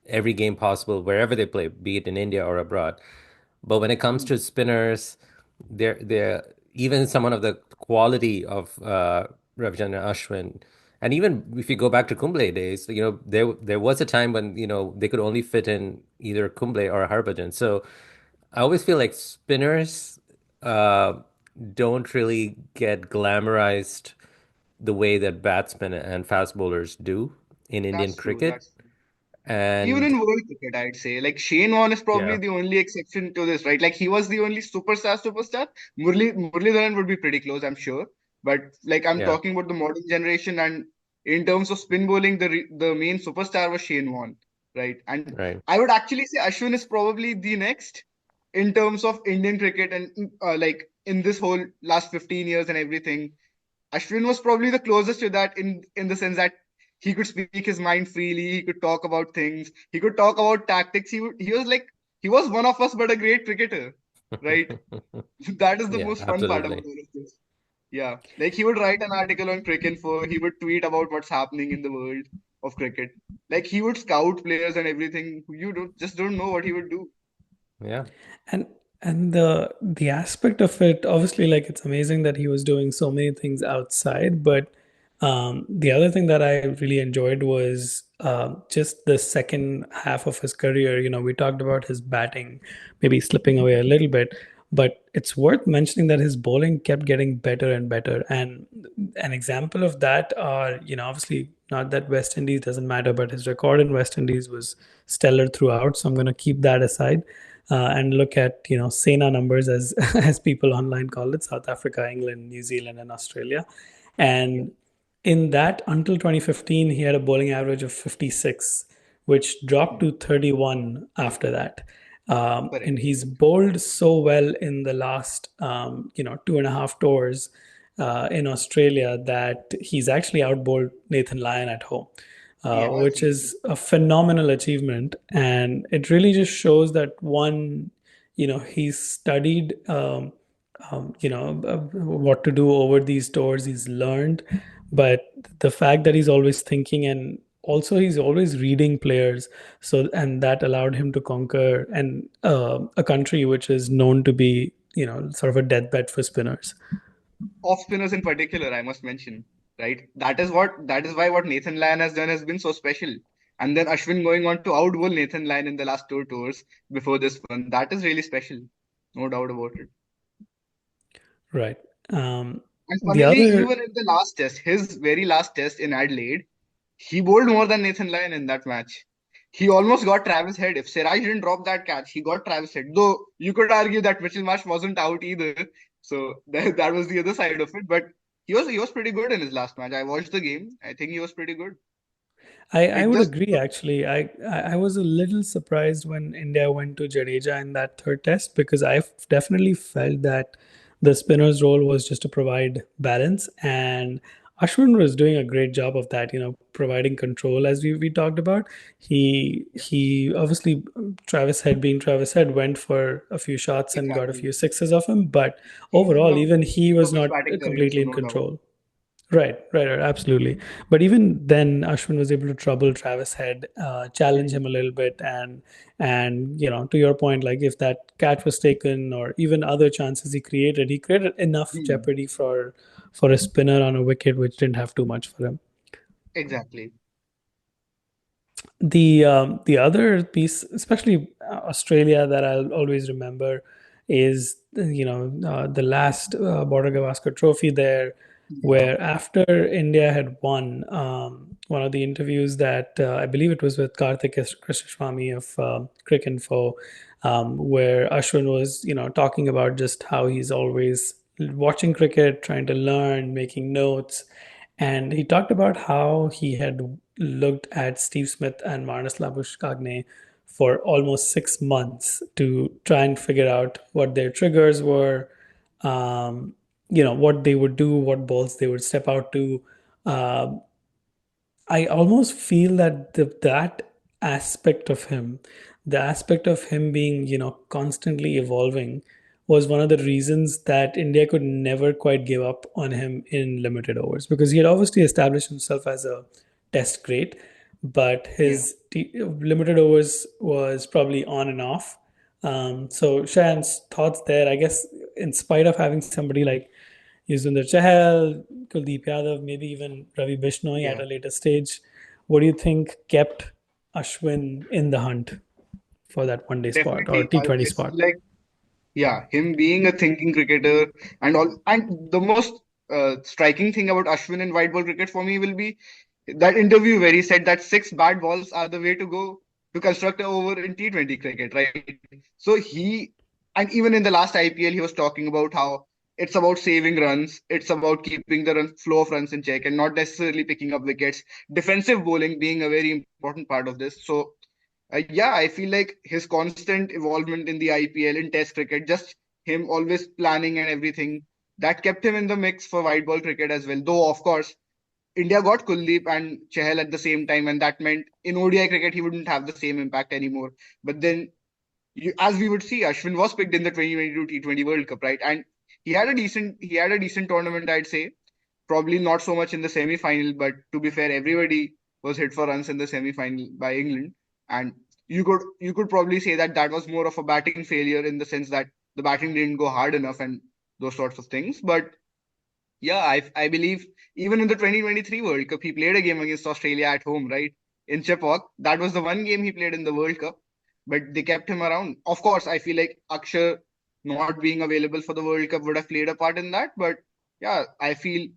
every game possible wherever they play, be it in India or abroad. But when it comes hmm, to spinners, they're even someone of the quality of Ravi Jadeja, Ashwin, and even if you go back to Kumble days, there was a time when they could only fit in either Kumble or Harbhajan. So I always feel like spinners uh, don't really get glamorized the way that batsmen and fast bowlers do in Indian that's true. cricket. That's true. Even And in world cricket, I'd say like Shane Warne is probably yeah, the only exception to this, right? Like he was the only superstar. Murli would be pretty close, I'm sure. But like I'm yeah, talking about the modern generation, and in terms of spin bowling, the main superstar was Shane Warne, right? And right. I would actually say Ashwin is probably the next in terms of Indian cricket and like in this whole last 15 years and everything. Ashwin was probably the closest to that in the sense that he could speak his mind freely. He could talk about things. He could talk about tactics. He was like he was one of us, but a great cricketer, right? That is the Yeah, most fun part about absolutely. all of this. Yeah, like he would write an article on Cricinfo. He would tweet about what's happening in the world of cricket. Like he would scout players and everything. You don't know what he would do. Yeah. and and the aspect of it, obviously, like, it's amazing that he was doing so many things outside, but the other thing that I really enjoyed was just the second half of his career. We talked about his batting maybe slipping away a little bit, but it's worth mentioning that his bowling kept getting better and better. And an example of that are, obviously, not that West Indies doesn't matter, but his record in West Indies was stellar throughout. So I'm going to keep that aside and look at Sena numbers, as as people online call it: South Africa, England, New Zealand, and Australia. Yeah. And in that, until 2015, he had a bowling average of 56, which dropped to 31 after that. And Correct. he's bowled so well in the last, 2.5 tours in Australia that he's actually outbowled Nathan Lyon at home, He has. which is a phenomenal achievement. And it really just shows that one, he's studied, what to do over these tours. He's learned, but the fact that he's always thinking, and also he's always reading players, so and that allowed him to conquer and a country which is known to be sort of a deathbed for spinners. Off spinners in particular, I must mention, right? That is why what Nathan Lyon has done has been so special. And then Ashwin going on to outbowl Nathan Lyon in the last two tours before this one. That is really special. No doubt about it. Right. And The funnily, other, even in the last test, his very last test in Adelaide, he bowled more than Nathan Lyon in that match. He almost got Travis Head. If Siraj didn't drop that catch, he got Travis Head. Though you could argue that Mitchell Marsh wasn't out either. So that was the other side of it. But he was pretty good in his last match. I watched the game. I think he was pretty good. I It would just agree actually. I was a little surprised when India went to Jadeja in that third test, because I definitely felt that the spinner's role was just to provide balance, and Ashwin was doing a great job of that, providing control as we talked about. He obviously, Travis Head being Travis Head, went for a few shots and got a exactly. few sixes of him, but He's in overall the even he peak was of his not batting career, so completely in no doubt. control. Right, absolutely. But even then, Ashwin was able to trouble Travis Head, challenge Hmm. him a little bit, and to your point, like if that catch was taken or even other chances he created enough Hmm. jeopardy for a spinner on a wicket which didn't have too much for him. Exactly. The other piece, especially Australia, that I'll always remember is the last Border Gavaskar Trophy there, Yeah. where after India had won, one of the interviews that I believe it was with Karthik Krishnaswamy of Cricinfo, where Ashwin was talking about just how he's always watching cricket, trying to learn, making notes, and he talked about how he had looked at Steve Smith and Marnus Labuschagne for almost 6 months to try and figure out what their triggers were, um, what they would do, what balls they would step out to. Uh, I almost feel that that aspect of him, the aspect of him being, constantly evolving, was one of the reasons that India could never quite give up on him in limited overs, because he had obviously established himself as a test great, but Yeah. his limited overs was probably on and off. So Shayan's thoughts there, I guess, in spite of having somebody like Yuzvendra Chahal, Kuldeep Yadav, maybe even Ravi Bishnoi at Yeah. a later stage. What do you think kept Ashwin in the hunt for that one day spot or Definitely. T20 I feel spot? like, yeah, him being a thinking cricketer and all. And the most striking thing about Ashwin in white ball cricket for me will be that interview where he said that six bad balls are the way to go to construct a over in T20 cricket, right? So and even in the last IPL, he was talking about how it's about saving runs, it's about keeping the flow of runs in check and not necessarily picking up wickets. Defensive bowling being a very important part of this. So yeah, I feel like his constant involvement in the IPL, in Test cricket, just him always planning and everything, that kept him in the mix for white ball cricket as well. Though, of course, India got Kuldeep and Chahal at the same time, and that meant in ODI cricket he wouldn't have the same impact anymore. But then, as we would see, Ashwin was picked in the 2022 T20 World Cup, right? And he had a decent tournament, I'd say. Probably not so much in the semi-final, but to be fair, everybody was hit for runs in the semi-final by England, and you could probably say that that was more of a batting failure in the sense that the batting didn't go hard enough and those sorts of things. But yeah, I believe even in the 2023 World Cup, he played a game against Australia at home, right? In Chepauk. That was the one game he played in the World Cup, but they kept him around. Of course, I feel like Akshar not being available for the World Cup would have played a part in that, but yeah, I feel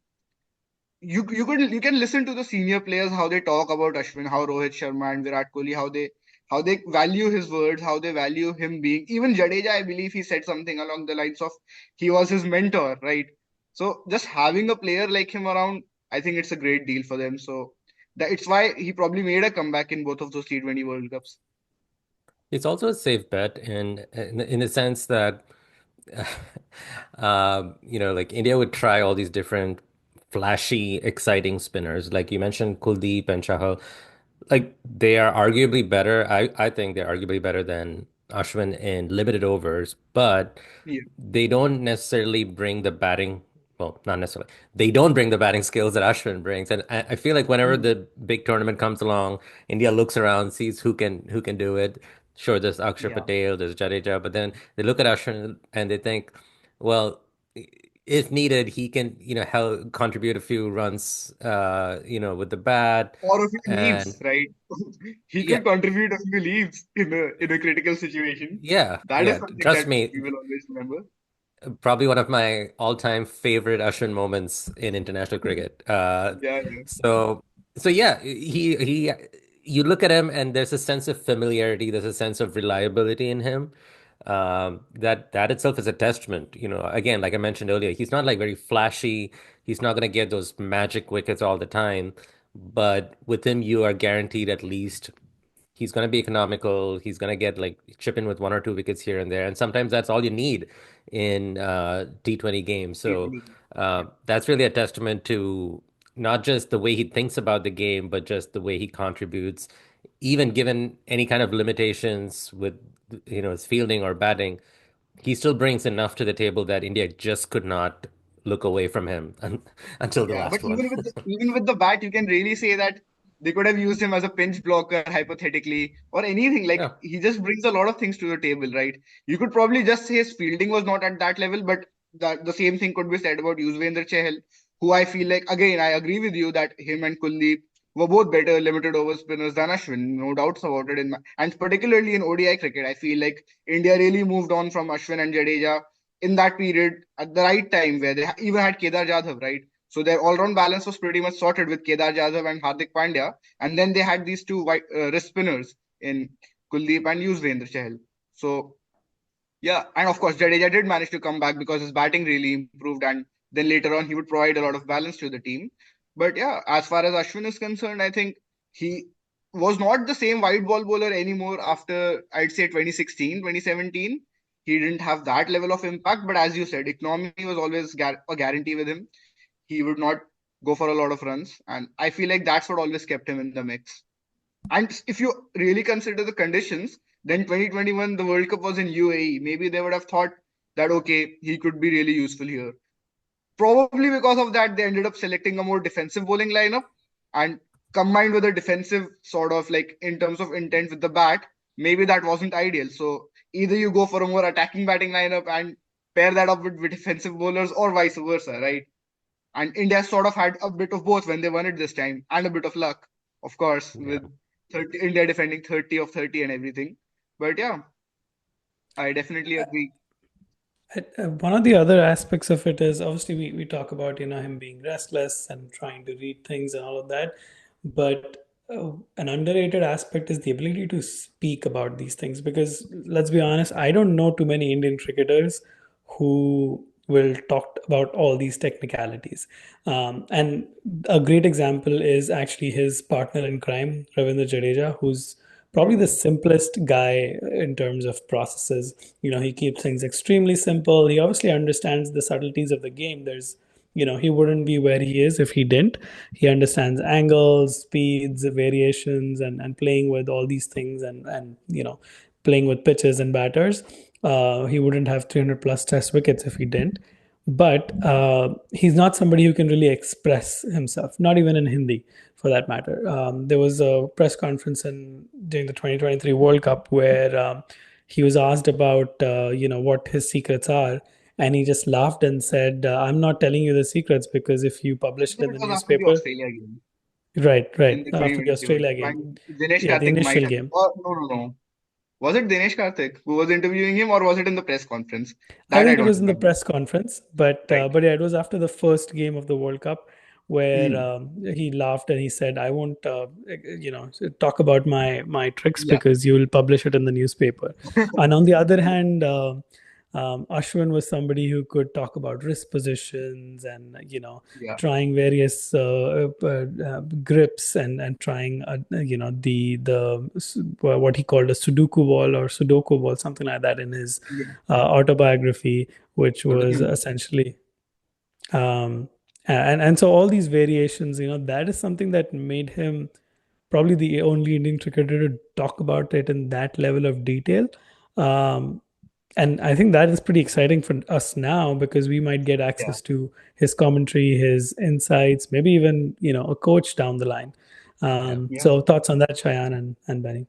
you can listen to the senior players how they talk about Ashwin, how Rohit Sharma and Virat Kohli, how they value his words, how they value him being. Even Jadeja, I believe he said something along the lines of he was his mentor, right? So just having a player like him around, I think it's a great deal for them. So it's why he probably made a comeback in both of those T20 World Cups. It's also a safe bet in the sense that like India would try all these different flashy, exciting spinners. Like you mentioned, Kuldeep and Chahal. Like they are arguably better. I think they're arguably better than Ashwin in limited overs, but Yeah. they don't necessarily bring the batting. Well, not necessarily. They don't bring the batting skills that Ashwin brings, and I feel like whenever Hmm. the big tournament comes along, India looks around, sees who can do it. Sure, there's Akshar Yeah. Patel, there's Jadeja, but then they look at Ashwin and they think, well, if needed, he can, help contribute a few runs, with the bat, Or if he and leaves, right? He yeah, could contribute if he leaves in a critical situation. yeah, That is yeah. something Trust that me, we will always remember. probably one of my all-time favorite Ashwin moments in international cricket. Yeah, yeah, So so yeah, you look at him and there's a sense of familiarity, there's a sense of reliability in him. That itself is a testament. Again, like I mentioned earlier, he's not like very flashy. He's not going to get those magic wickets all the time, but with him, you are guaranteed at least he's going to be economical. He's going to get like chip in with one or two wickets here and there. And sometimes that's all you need in T20 games. So T20. Yeah, that's really a testament to not just the way he thinks about the game, but just the way he contributes, even given any kind of limitations with, his fielding or batting. He still brings enough to the table that India just could not look away from him until the yeah. But last one. even with the bat, you can really say that they could have used him as a pinch blocker hypothetically or anything. Like Yeah, he just brings a lot of things to the table, right? You could probably just say his fielding was not at that level, but the same thing could be said about Yuzvendra Chahal, who I feel like again I agree with you that him and Kuldeep were both better limited over spinners than Ashwin, no doubts about it. And particularly in ODI cricket, I feel like India really moved on from Ashwin and Jadeja in that period at the right time where they even had Kedar Jadhav, right? So their all-round balance was pretty much sorted with Kedar Jadhav and Hardik Pandya, and then they had these two wrist spinners in Kuldeep and Yuzvendra Chahal. So yeah, and of course Jadeja did manage to come back because his batting really improved, and then later on he would provide a lot of balance to the team. But yeah, as far as Ashwin is concerned, I think he was not the same wide ball bowler anymore after I'd say 2016, 2017. He didn't have that level of impact, but as you said, economy was always a guarantee with him. He would not go for a lot of runs, and I feel like that's what always kept him in the mix. And if you really consider the conditions, then 2021, the World Cup was in UAE. Maybe they would have thought that, okay, he could be really useful here. Probably because of that, they ended up selecting a more defensive bowling lineup and combined with a defensive sort of like in terms of intent with the bat, maybe that wasn't ideal. So either you go for a more attacking batting lineup and pair that up with defensive bowlers or vice versa, right? And India sort of had a bit of both when they won it this time and a bit of luck, of course, yeah. with 30, India defending 30 of 30 and everything. But yeah, I definitely agree. One of the other aspects of it is obviously we talk about him being restless and trying to read things and all of that, but an underrated aspect is the ability to speak about these things because let's be honest, I don't know too many Indian cricketers who will talk about all these technicalities. And a great example is actually his partner in crime, Ravindra Jadeja, who's probably the Hmm. simplest guy in terms of processes. He keeps things extremely simple. He obviously understands the subtleties of the game. He wouldn't be where he is if he didn't. He understands angles, speeds, variations, and playing with all these things and playing with pitches and batters. He wouldn't have 300 plus test wickets if he didn't. But he's not somebody who can really express himself, not even in Hindi for that matter. There was a press conference during the 2023 World Cup where he was asked about what his secrets are, and he just laughed and said, "I'm not telling you the secrets because if you I publish it think in it the was after the newspaper." Australia game Right, in right, the after the 2020 World Australia Cup. game. And Dinesh Yeah, the Karthik might initial have. game. Oh, no, no, no. Was it Dinesh Karthik who was interviewing him or was it in the press conference? I That I think it don't was in the remember. press conference, but Right. but yeah, it was after the first game of the World Cup where Hmm. he laughed and he said, "I won't, talk about my tricks Yeah. because you will publish it in the newspaper." And on the other hand, Ashwin was somebody who could talk about wrist positions and Yeah. trying various grips and trying what he called a Sudoku ball or Sudoku ball, something like that, in his Yeah. autobiography, which So was essentially and so all these variations, that is something that made him probably the only Indian cricketer to talk about it in that level of detail. Um, and I think that is pretty exciting for us now because we might get Yeah. access to his commentary, his insights, maybe even a coach down the line. yeah, Yeah. So thoughts on that, Shayan and Benny?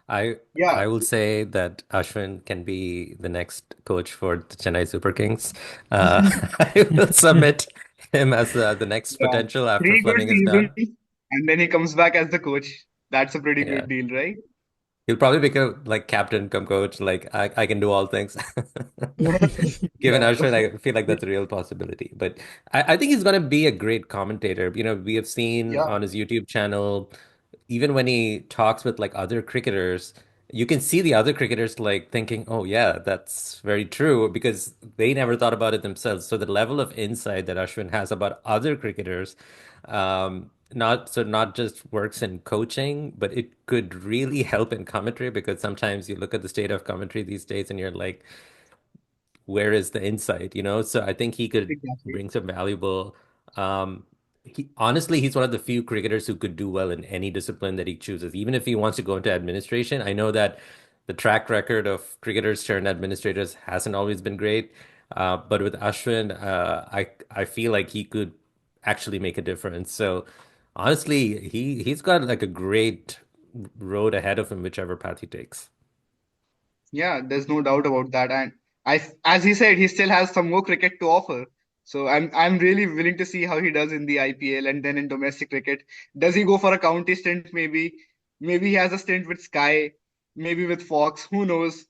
I Yeah. I will say that Ashwin can be the next coach for the Chennai Super Kings. I will submit him as the next Yeah. potential after 3 good Fleming is done. seasons, and then he comes back as the coach. That's a pretty Yeah. good deal, right? He'll probably become like captain come coach, like I can do all things. Given Yeah. Ashwin, I feel like that's a real possibility. But I think he's gonna be a great commentator. We have seen Yeah. on his YouTube channel, even when he talks with like other cricketers, you can see the other cricketers like thinking, "Oh yeah, that's very true," because they never thought about it themselves. So the level of insight that Ashwin has about other cricketers, not just works in coaching, but it could really help in commentary because sometimes you look at the state of commentary these days and you're like, where is the insight, So I think he could Exactly. bring some valuable. Um, honestly, he's one of the few cricketers who could do well in any discipline that he chooses, even if he wants to go into administration. I know that the track record of cricketers turned administrators hasn't always been great, but with Ashwin, I feel like he could actually make a difference. So honestly, he's got like a great road ahead of him, whichever path he takes. Yeah, there's no doubt about that. And as he said, he still has some more cricket to offer. So I'm really willing to see how he does in the IPL and then in domestic cricket. Does he go for a county stint? Maybe he has a stint with Sky, maybe with Fox. Who knows?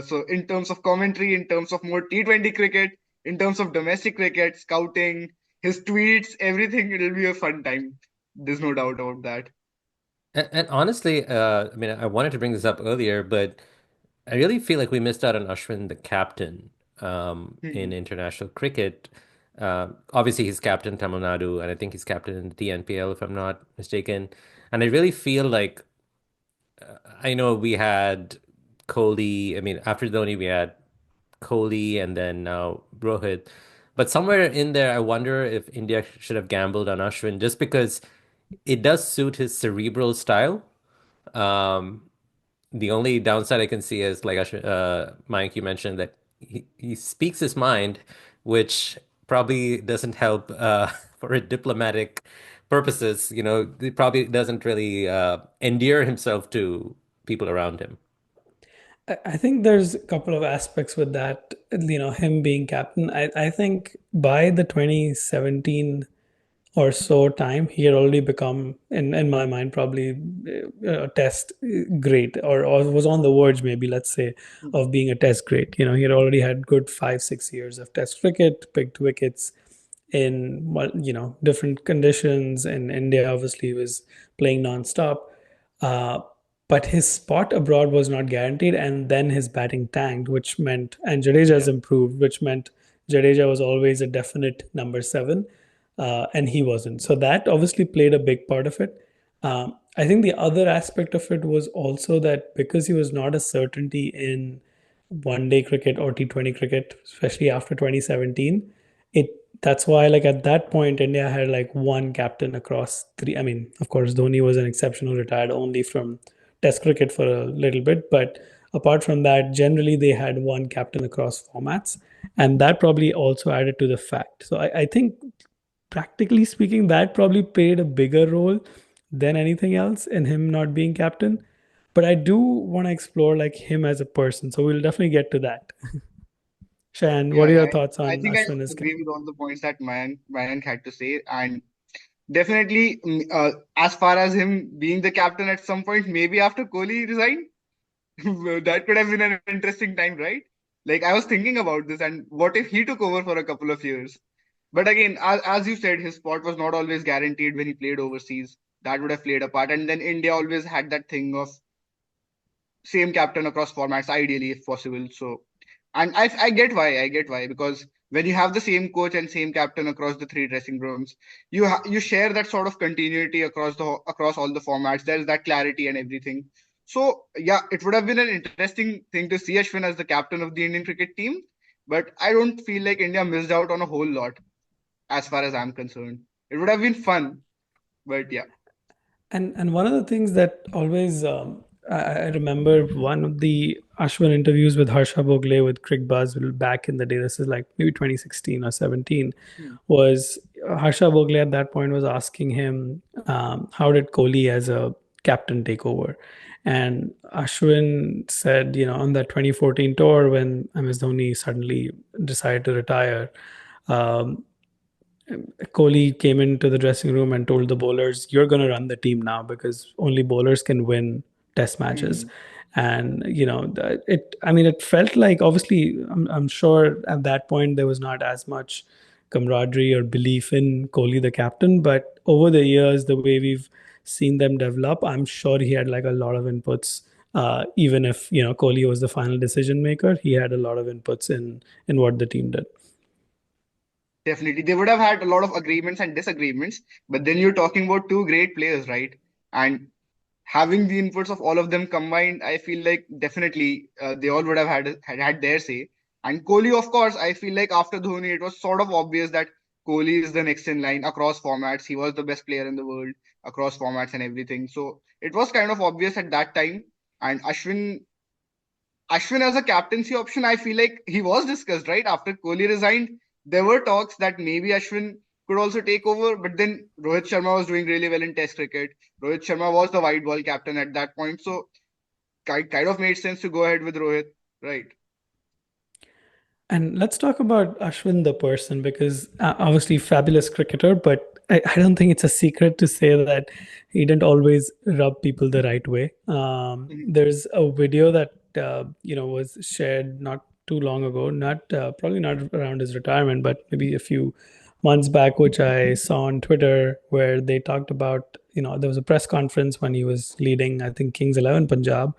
So in terms of commentary, in terms of more T20 cricket, in terms of domestic cricket, scouting, his tweets, everything, it'll be a fun time. There's no doubt about that. And honestly, I mean, I wanted to bring this up earlier, but I really feel like we missed out on Ashwin, the captain, in Hmm. international cricket. Obviously, he's captain Tamil Nadu, and I think he's captain in the TNPL, if I'm not mistaken. And I really feel like I know we had Kohli. I mean, after Dhoni, we had Kohli, and then now Rohit. But somewhere in there, I wonder if India should have gambled on Ashwin just because it does suit his cerebral style. Um, the only downside I can see is like Mike, you mentioned that he speaks his mind, which probably doesn't help for diplomatic purposes. He probably doesn't really endear himself to people around him. I think there's a couple of aspects with that, him being captain. I think by the 2017 or so time, he had already become, in my mind, probably a test great, or was on the verge, maybe, let's say, of being a test great. He had already had good 5, 6 years of test cricket, picked wickets in, well, different conditions. In India, obviously, he was playing nonstop. Uh, but his spot abroad was not guaranteed, and then his batting tanked, which meant, and Jadeja's Yeah. improved, which meant Jadeja was always a definite number seven, and he wasn't. So that obviously played a big part of it. I think the other aspect of it was also that because he was not a certainty in one day cricket or T20 cricket, especially after 2017, it that's why, like, at that point, India had like one captain across three. I mean, of course, Dhoni was an exceptional, retired only from Test cricket for a little bit, but apart from that, generally they had one captain across formats, and that probably also added to the fact. So I think, practically speaking, that probably played a bigger role than anything else in him not being captain. But I do want to explore like him as a person, so we'll definitely get to that. Shan, what Yeah, are your yeah. thoughts I on think I Ashwin as agree captain? with all the points that Mayank had to say. And definitely, as far as him being the captain at some point, maybe after Kohli resigned, that could have been an interesting time, right? Like, I was thinking about this, and what if he took over for a couple of years? But again, as you said, his spot was not always guaranteed when he played overseas. That would have played a part. And then India always had that thing of same captain across formats, ideally, if possible. So, and I get why. I get why, because when you have the same coach and same captain across the three dressing rooms, you share that sort of continuity across all the formats. There's that clarity and everything. So yeah, it would have been an interesting thing to see Ashwin as the captain of the Indian cricket team, but I don't feel like India missed out on a whole lot as far as I'm concerned. It would have been fun, but yeah. And one of the things that always I remember one of the Ashwin interviews with Harsha Bogle with Crick Buzz back in the day. This is like maybe 2016 or 17. Hmm. Was Harsha Bogle at that point was asking him how did Kohli as a captain take over, and Ashwin said, on that 2014 tour when MS Dhoni suddenly decided to retire. Um, Kohli came into the dressing room and told the bowlers, "You're going to run the team now because only bowlers can win Test matches." Hmm. And it. I mean, it felt like obviously, I'm sure at that point there was not as much camaraderie or belief in Kohli, the captain. But over the years, the way we've seen them develop, I'm sure he had like a lot of inputs. Even if Kohli was the final decision maker, he had a lot of inputs in what the team did. Definitely. They would have had a lot of agreements and disagreements, but then you're talking about two great players, right? And having the inputs of all of them combined, I feel like definitely they all would have had their say. And Kohli, of course, I feel like after Dhoni, it was sort of obvious that Kohli is the next in line across formats. He was the best player in the world across formats and everything. So it was kind of obvious at that time. And Ashwin as a captaincy option, I feel like he was discussed, right? After Kohli resigned, there were talks that maybe Ashwin could also take over, but then Rohit Sharma was doing really well in Test cricket. Rohit Sharma was the white ball captain at that point, so kind of made sense to go ahead with Rohit, right? And let's talk about Ashwin the person because obviously fabulous cricketer, but I don't think it's a secret to say that he didn't always rub people the right way. Mhm. There's a video that was shared not too long ago, not probably not around his retirement, but maybe a few months back, which I saw on Twitter, where they talked about there was a press conference when he was leading, I think Kings 11 Punjab,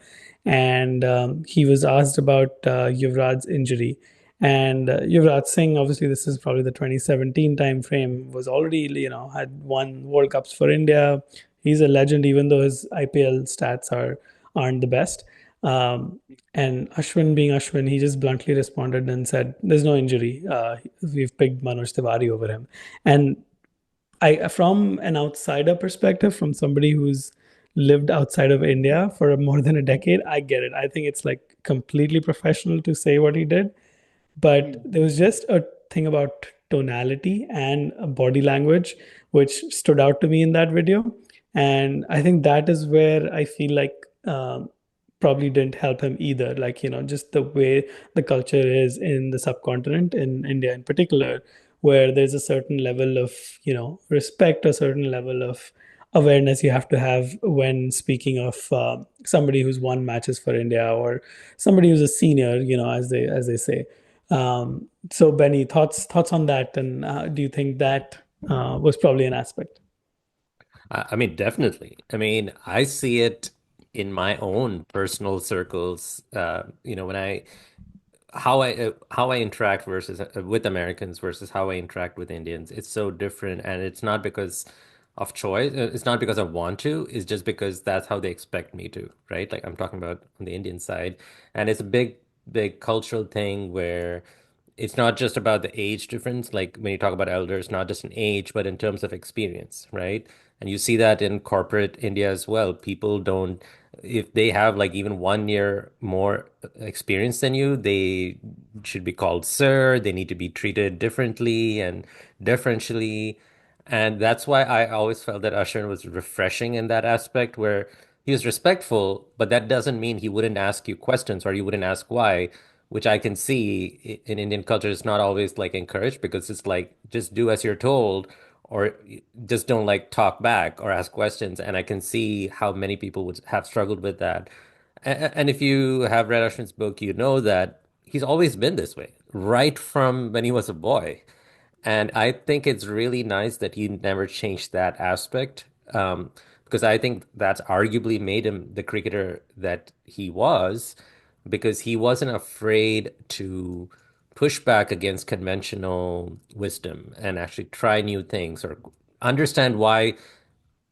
and he was asked about Yuvraj's injury and Yuvraj Singh, obviously, this is probably the 2017 time frame, was already, had won World Cups for India. He's a legend, even though his IPL stats aren't the best. Um, and Ashwin, being Ashwin, he just bluntly responded and said, "There's no injury. We've picked Manoj Tiwari over him." And from an outsider perspective, from somebody who's lived outside of India for more than a decade, I get it. I think it's like completely professional to say what he did, but Mhm. there was just a thing about tonality and body language which stood out to me in that video, and I think that is where I feel like probably didn't help him either, like just the way the culture is in the subcontinent, in India in particular, where there's a certain level of respect, a certain level of awareness you have to have when speaking of somebody who's won matches for India, or somebody who's a senior, as they say. So Benny, thoughts on that, and do you think that was probably an aspect? I mean, definitely. I mean, I see it in my own personal circles. When how I interact versus with Americans versus how I interact with Indians. It's so different, and it's not because of choice. It's not because I want to. It's just because that's how they expect me to, right? Like I'm talking about on the Indian side, and it's a big cultural thing where it's not just about the age difference. Like when you talk about elders, not just in age, but in terms of experience, right? And you see that in corporate India as well. People don't, if they have like even 1 year more experience than you, they should be called sir. They need to be treated differently and differentially. And that's why I always felt that Ashwin was refreshing in that aspect where he was respectful, but that doesn't mean he wouldn't ask you questions or you wouldn't ask why, which I can see in Indian culture is not always like encouraged because it's like just do as you're told or just don't like talk back or ask questions. And I can see how many people would have struggled with that. And if you have read Ashwin's book, you know that he's always been this way, right from when he was a boy. And I think it's really nice that he never changed that aspect. Um, because I think that's arguably made him the cricketer that he was, because he wasn't afraid to push back against conventional wisdom and actually try new things or understand why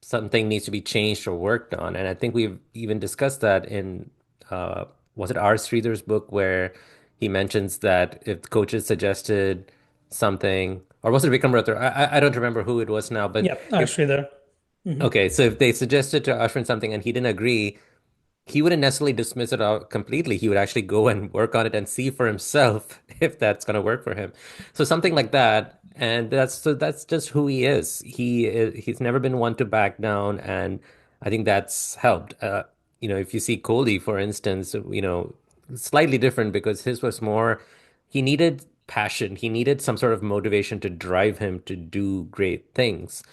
something needs to be changed or worked on. And I think we've even discussed that in was it R Sridhar's book, where he mentions that if the coaches suggested something, or was it Vikram Rathore? I don't remember who it was now, but Yep, if actually there. Hmm. okay, so if they suggested to Ashwin something and he didn't agree, he wouldn't necessarily dismiss it out completely. He would actually go and work on it and see for himself if that's going to work for him. So something like that, and that's just who he is. He's never been one to back down, and I think that's helped. If you see Kohli, for instance, slightly different because his was more. He needed passion. He needed some sort of motivation to drive him to do great things.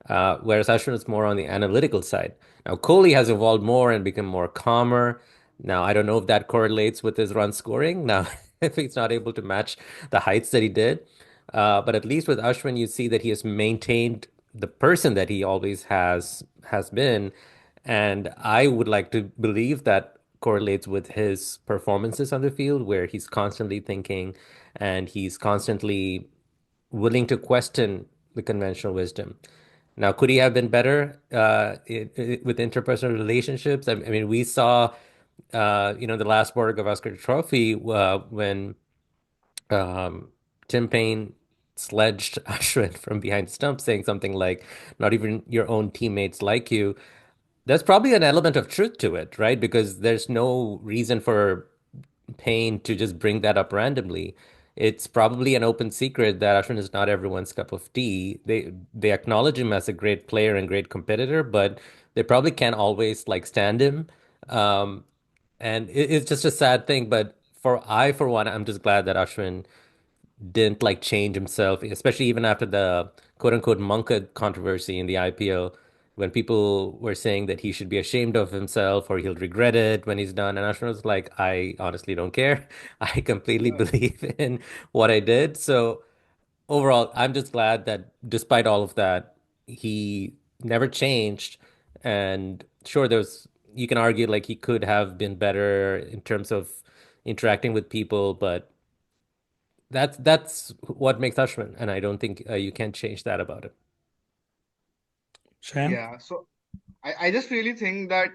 Whereas Ashwin is more on the analytical side. Now, Kohli has evolved more and become more calmer. Now, I don't know if that correlates with his run scoring. Now, if he's not able to match the heights that he did. But at least with Ashwin, you see that he has maintained the person that he always has been. And I would like to believe that correlates with his performances on the field, where he's constantly thinking and he's constantly willing to question the conventional wisdom. Now, could he have been better with interpersonal relationships? I mean, we saw, the last Border Gavaskar Trophy when um, Tim Payne sledged Ashwin from behind the stump, saying something like, "Not even your own teammates like you." There's probably an element of truth to it, right? Because there's no reason for Payne to just bring that up randomly. It's probably an open secret that Ashwin is not everyone's cup of tea. They acknowledge him as a great player and great competitor, but they probably can't always like stand him. Um, and it's just a sad thing. But for one, I'm just glad that Ashwin didn't like change himself, especially even after the quote unquote Monka controversy in the IPL, when people were saying that he should be ashamed of himself or he'll regret it when he's done. And Ashwin was like, I honestly don't care. I completely Yeah. believe in what I did. So overall, I'm just glad that despite all of that, he never changed. And sure, you can argue like he could have been better in terms of interacting with people, but that's what makes Ashwin, and I don't think you can change that about it. Shayan? Yeah. So I just really think that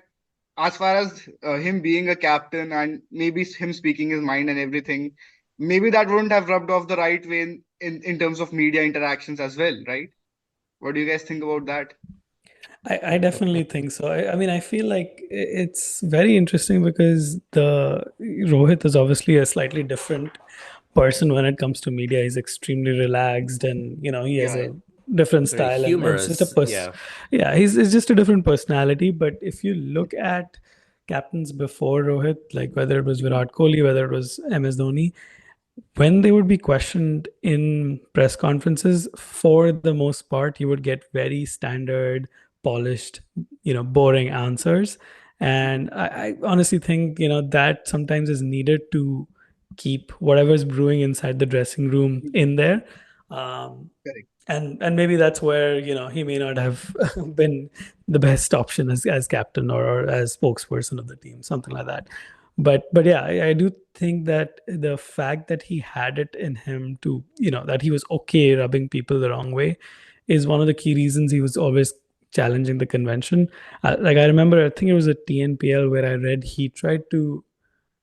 as far as him being a captain and maybe him speaking his mind and everything, maybe that wouldn't have rubbed off the right way in terms of media interactions as well, right? What do you guys think about that? I definitely think so. I mean, I feel like it's very interesting because the Rohit is obviously a slightly different person when it comes to media. He's extremely relaxed, and he has Yeah. a different Very style, and it's just humorous, yeah. yeah, it's just a different personality. But if you look at captains before Rohit, like whether it was Virat Kohli, whether it was MS Dhoni, when they would be questioned in press conferences, for the most part, you would get very standard, polished, boring answers. And I honestly think, that sometimes is needed to keep whatever's brewing inside the dressing room in there. Um, Correct. and maybe that's where he may not have been the best option as captain or as spokesperson of the team, something like that. But yeah, I do think that the fact that he had it in him to that he was okay rubbing people the wrong way is one of the key reasons he was always challenging the convention. Like I remember, I think it was a TNPL where I read he tried to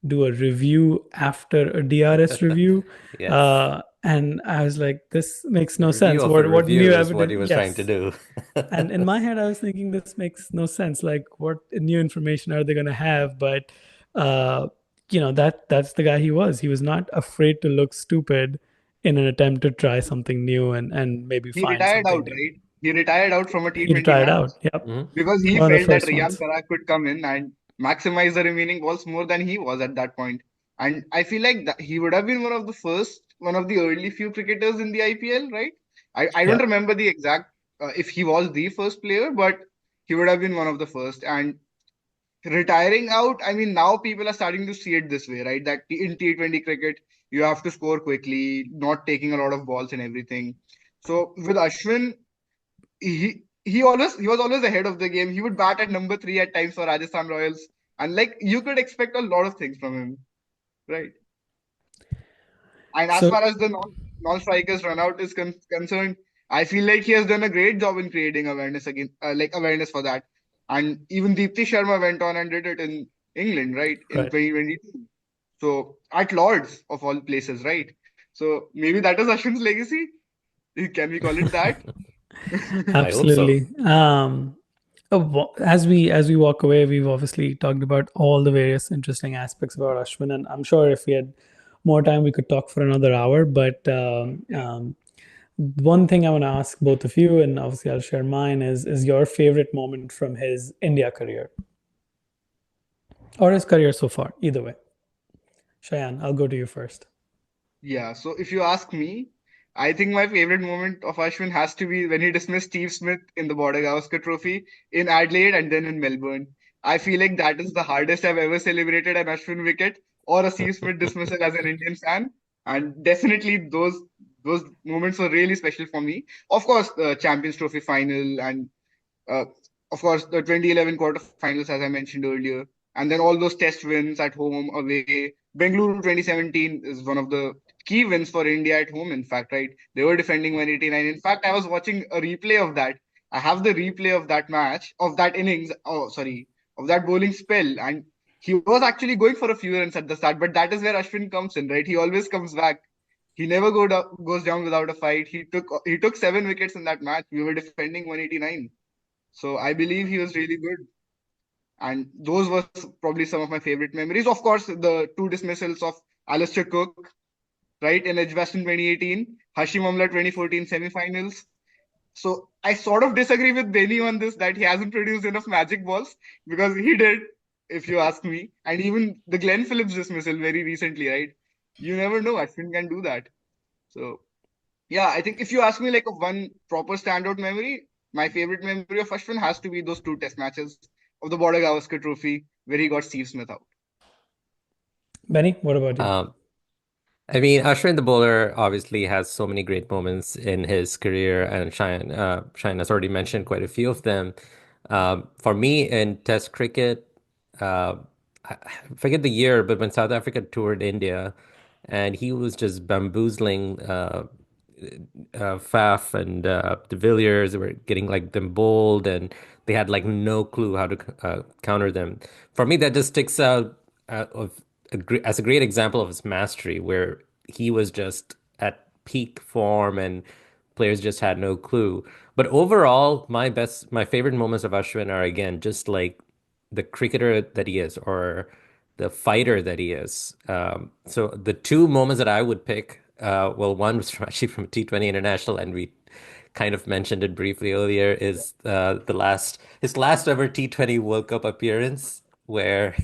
do a review after a DRS review. Yes. And I was like, this makes A no review sense. of a What new review is what evidence? he was trying to Yes. do. And in my head, I was thinking this makes no sense. Like, what new information are they going to have? But that's the guy he was. He was not afraid to look stupid in an attempt to try something new and maybe He find retired something out, new. right? He retired out from a He T20 tried match out. Yep, Mhm. because he one of the felt that first Riyan ones. Parag could come in and maximize the remaining balls more than he was at that point. And I feel like that he would have been one of the early few cricketers in the IPL, right? I don't Yep. remember the exact if he was the first player, but he would have been one of the first. And retiring out, I mean, now people are starting to see it this way, right? That in T20 cricket, you have to score quickly, not taking a lot of balls and everything. So with Ashwin, he was always ahead of the game. He would bat at number three at times for Rajasthan Royals, and like you could expect a lot of things from him, right? And as So far as the non-strikers run out is concerned, I feel like he has done a great job in creating awareness again, like awareness for that. And even Deepti Sharma went on and did it in England, right, in right. 2022. So at Lords of all places, right? So maybe that is Ashwin's legacy. Can we call it that? I hope so. Absolutely. As we walk away, we've obviously talked about all the various interesting aspects about Ashwin, and I'm sure if we had more time, we could talk for another hour. But one thing I want to ask both of you, and obviously I'll share mine, is your favorite moment from his India career or his career so far, either way. Shayan, I'll go to you first. Yeah, so if you ask me, I think my favorite moment of Ashwin has to be when he dismissed Steve Smith in the Border Gavaskar Trophy in Adelaide and then in Melbourne. I feel like that is the hardest I've ever celebrated an Ashwin wicket or a Steve Smith dismissal as an Indian fan, and definitely those moments were really special for me. Of course, the Champions Trophy final and uh, of course, the 2011 quarterfinals, as I mentioned earlier, and then all those test wins at home, away. Bengaluru 2017 is one of the key wins for India at home, in fact, right? They were defending 189. In fact, I was watching a replay of that. I have the replay of that match, of that innings, oh, sorry, of that bowling spell. And he was actually going for a few runs at the start, but that is where Ashwin comes in, right? He always comes back. He never goes down without a fight. He took 7 wickets in that match. We were defending 189. So I believe he was really good. And those were probably some of my favorite memories. Of course, the two dismissals of Alistair Cook, right, in Edgbaston 2018, Hashim Amla 2014 semi-finals. So I sort of disagree with Benny on this that he hasn't produced enough magic balls because he did, if you ask me. And even the Glenn Phillips dismissal very recently, right? You never know. Ashwin can do that. So yeah, I think if you ask me like a one proper standout memory, my favorite memory of Ashwin has to be those two test matches of the Border Gavaskar Trophy where he got Steve Smith out. Benny, what about you? Um, I mean, Ashwin the bowler obviously has so many great moments in his career, and Shayan has already mentioned quite a few of them. For me, in Test cricket, uh, I forget the year, but when South Africa toured India, and he was just bamboozling Faf and De Villiers were getting like them bold, and they had like no clue how to counter them. For me, that just sticks out as a great example of his mastery, where he was just at peak form and players just had no clue. But overall, my favorite moments of Ashwin are again just like the cricketer that he is, or the fighter that he is. So the two moments that I would pick, well, one was actually from T20 International, and we kind of mentioned it briefly earlier, is the last his last ever T20 World Cup appearance, where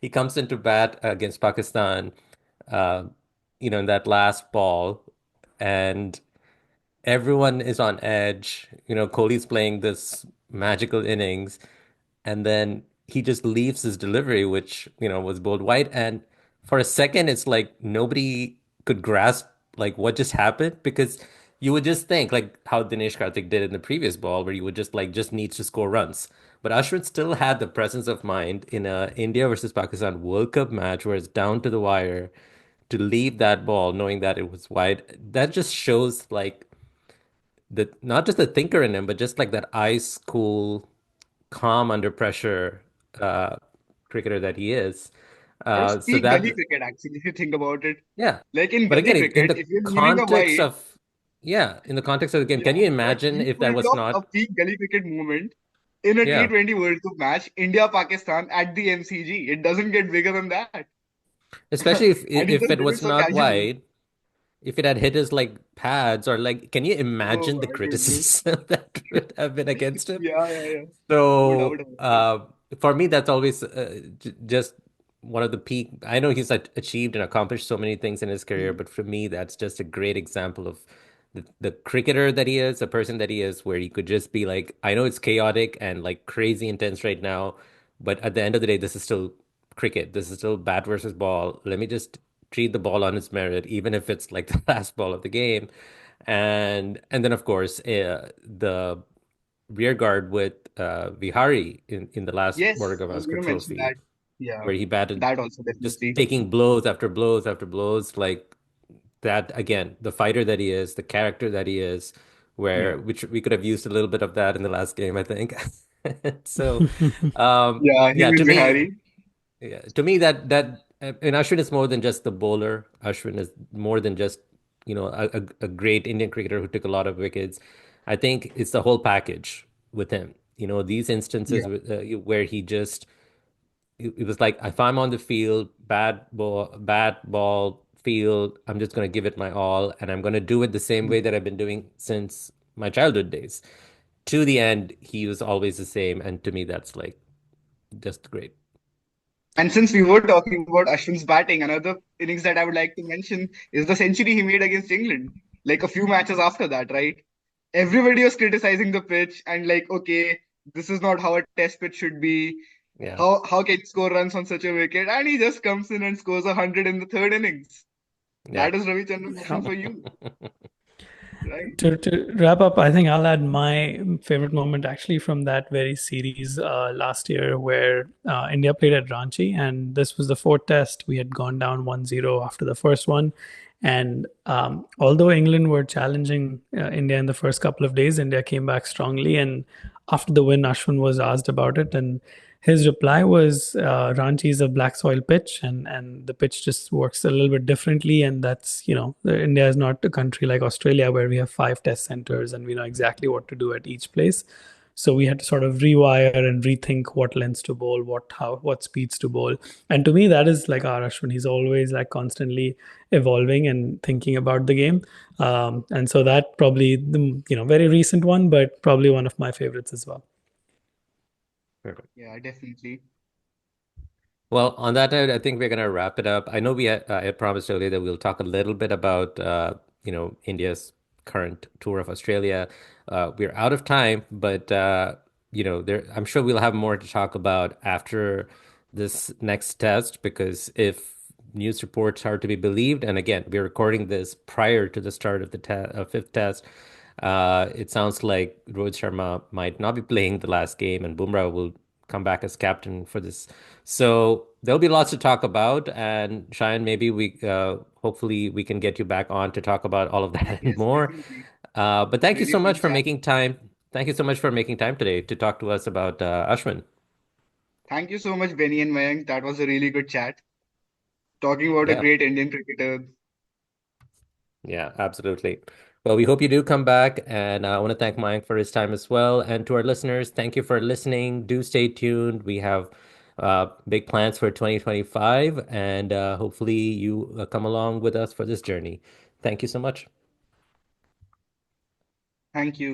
he comes into bat against Pakistan, uh, in that last ball, and everyone is on edge. Kohli's playing this magical innings, and then he just leaves his delivery, which, was bowled wide. And for a second, it's like nobody could grasp like what just happened, because you would just think like how Dinesh Karthik did in the previous ball, where you would just like just needs to score runs. But Ashwin still had the presence of mind in a India versus Pakistan World Cup match where it's down to the wire to leave that ball knowing that it was wide. That just shows like the not just the thinker in him, but just like that ice cool, calm under pressure uh, cricketer that he is. That was So peak gully that, cricket, actually, if you think about it. yeah. Like in But gully again, in cricket, the if you're leaving a context wide, of, yeah, in the context of the game, yeah, can you but imagine he if that pulled was off a not, peak gully cricket moment in a yeah, T20 World Cup match, India-Pakistan at the MCG. It doesn't get bigger than that. especially if And he if just it did it was so not casually. wide, if it had hit his like pads, or like, can you Oh, imagine the I don't know. criticism that would have been against him? Yeah, yeah, yeah. No doubt So about it. for me, that's always just one of the peak. I know he's achieved and accomplished so many things in his career, Hmm. but for me, that's just a great example of the cricketer that he is, the person that he is, where he could just be like, I know it's chaotic and like crazy intense right now, but at the end of the day, this is still cricket. This is still bat versus ball. Let me just treat the ball on its merit, even if it's like the last ball of the game. And then of course, the rear guard with Vihari in the last Border Yes, I was Gavaskar going to mention Trophy, that. Yeah, where he batted that also just definitely. taking blows after blows after blows, like that again, the fighter that he is, the character that he is, Yeah. where which we could have used a little bit of that in the last game, I think. So, Yeah, him yeah, to and me, Vihari. yeah, to me that and Ashwin is more than just the bowler. Ashwin is more than just, a great Indian cricketer who took a lot of wickets. I think it's the whole package with him. These instances Yeah. where he just it was like if I'm on the field, bad ball, field, I'm just gonna give it my all, and I'm gonna do it the same way that I've been doing since my childhood days. To the end, he was always the same, and to me, that's like just great. And since we were talking about Ashwin's batting, another innings that I would like to mention is the century he made against England. Like a few matches after that, right? Everybody was criticizing the pitch and like, okay, this is not how a test pitch should be. Yeah, How can he score runs on such a wicket? And he just comes in and scores 100 in the third innings. yeah. That is Ravi Chandran Yeah. Ashwin for you, right? To wrap up, I think I'll add my favorite moment actually from that very series last year where India played at Ranchi, and this was the fourth test. We had gone down 1-0 after the first one. And although England were challenging India in the first couple of days, India came back strongly. And after the win, Ashwin was asked about it. And his reply was Ranchi is a black soil pitch, and the pitch just works a little bit differently. And that's, India is not a country like Australia where we have five test centers and we know exactly what to do at each place. So we had to sort of rewire and rethink what lengths to bowl, what speeds to bowl. And to me, that is like R Ashwin. He's always like constantly evolving and thinking about the game. And so that probably the very recent one, but probably one of my favorites as well. Perfect. Yeah, definitely. Well, on that note, I think we're gonna wrap it up. I know I had promised earlier that we'll talk a little bit about India's current tour of Australia. We're out of time, but I'm sure we'll have more to talk about after this next test because if news reports are to be believed, and again, we're recording this prior to the start of the fifth test. It sounds like Rohit Sharma might not be playing the last game, and Bumrah will come back as captain for this. So there'll be lots to talk about. And Shayan, maybe hopefully, we can get you back on to talk about all of that and Yes, more. definitely. But thank you Really so a much great for chat. making time. Thank you so much for making time today to talk to us about Ashwin. Thank you so much, Benny and Mayank. That was a really good chat. Talking about a Yeah. great Indian cricketer. Yeah, absolutely. Well, we hope you do come back. And I want to thank Mike for his time as well. And to our listeners, thank you for listening. Do stay tuned. We have big plans for 2025. And hopefully, you come along with us for this journey. Thank you so much. Thank you.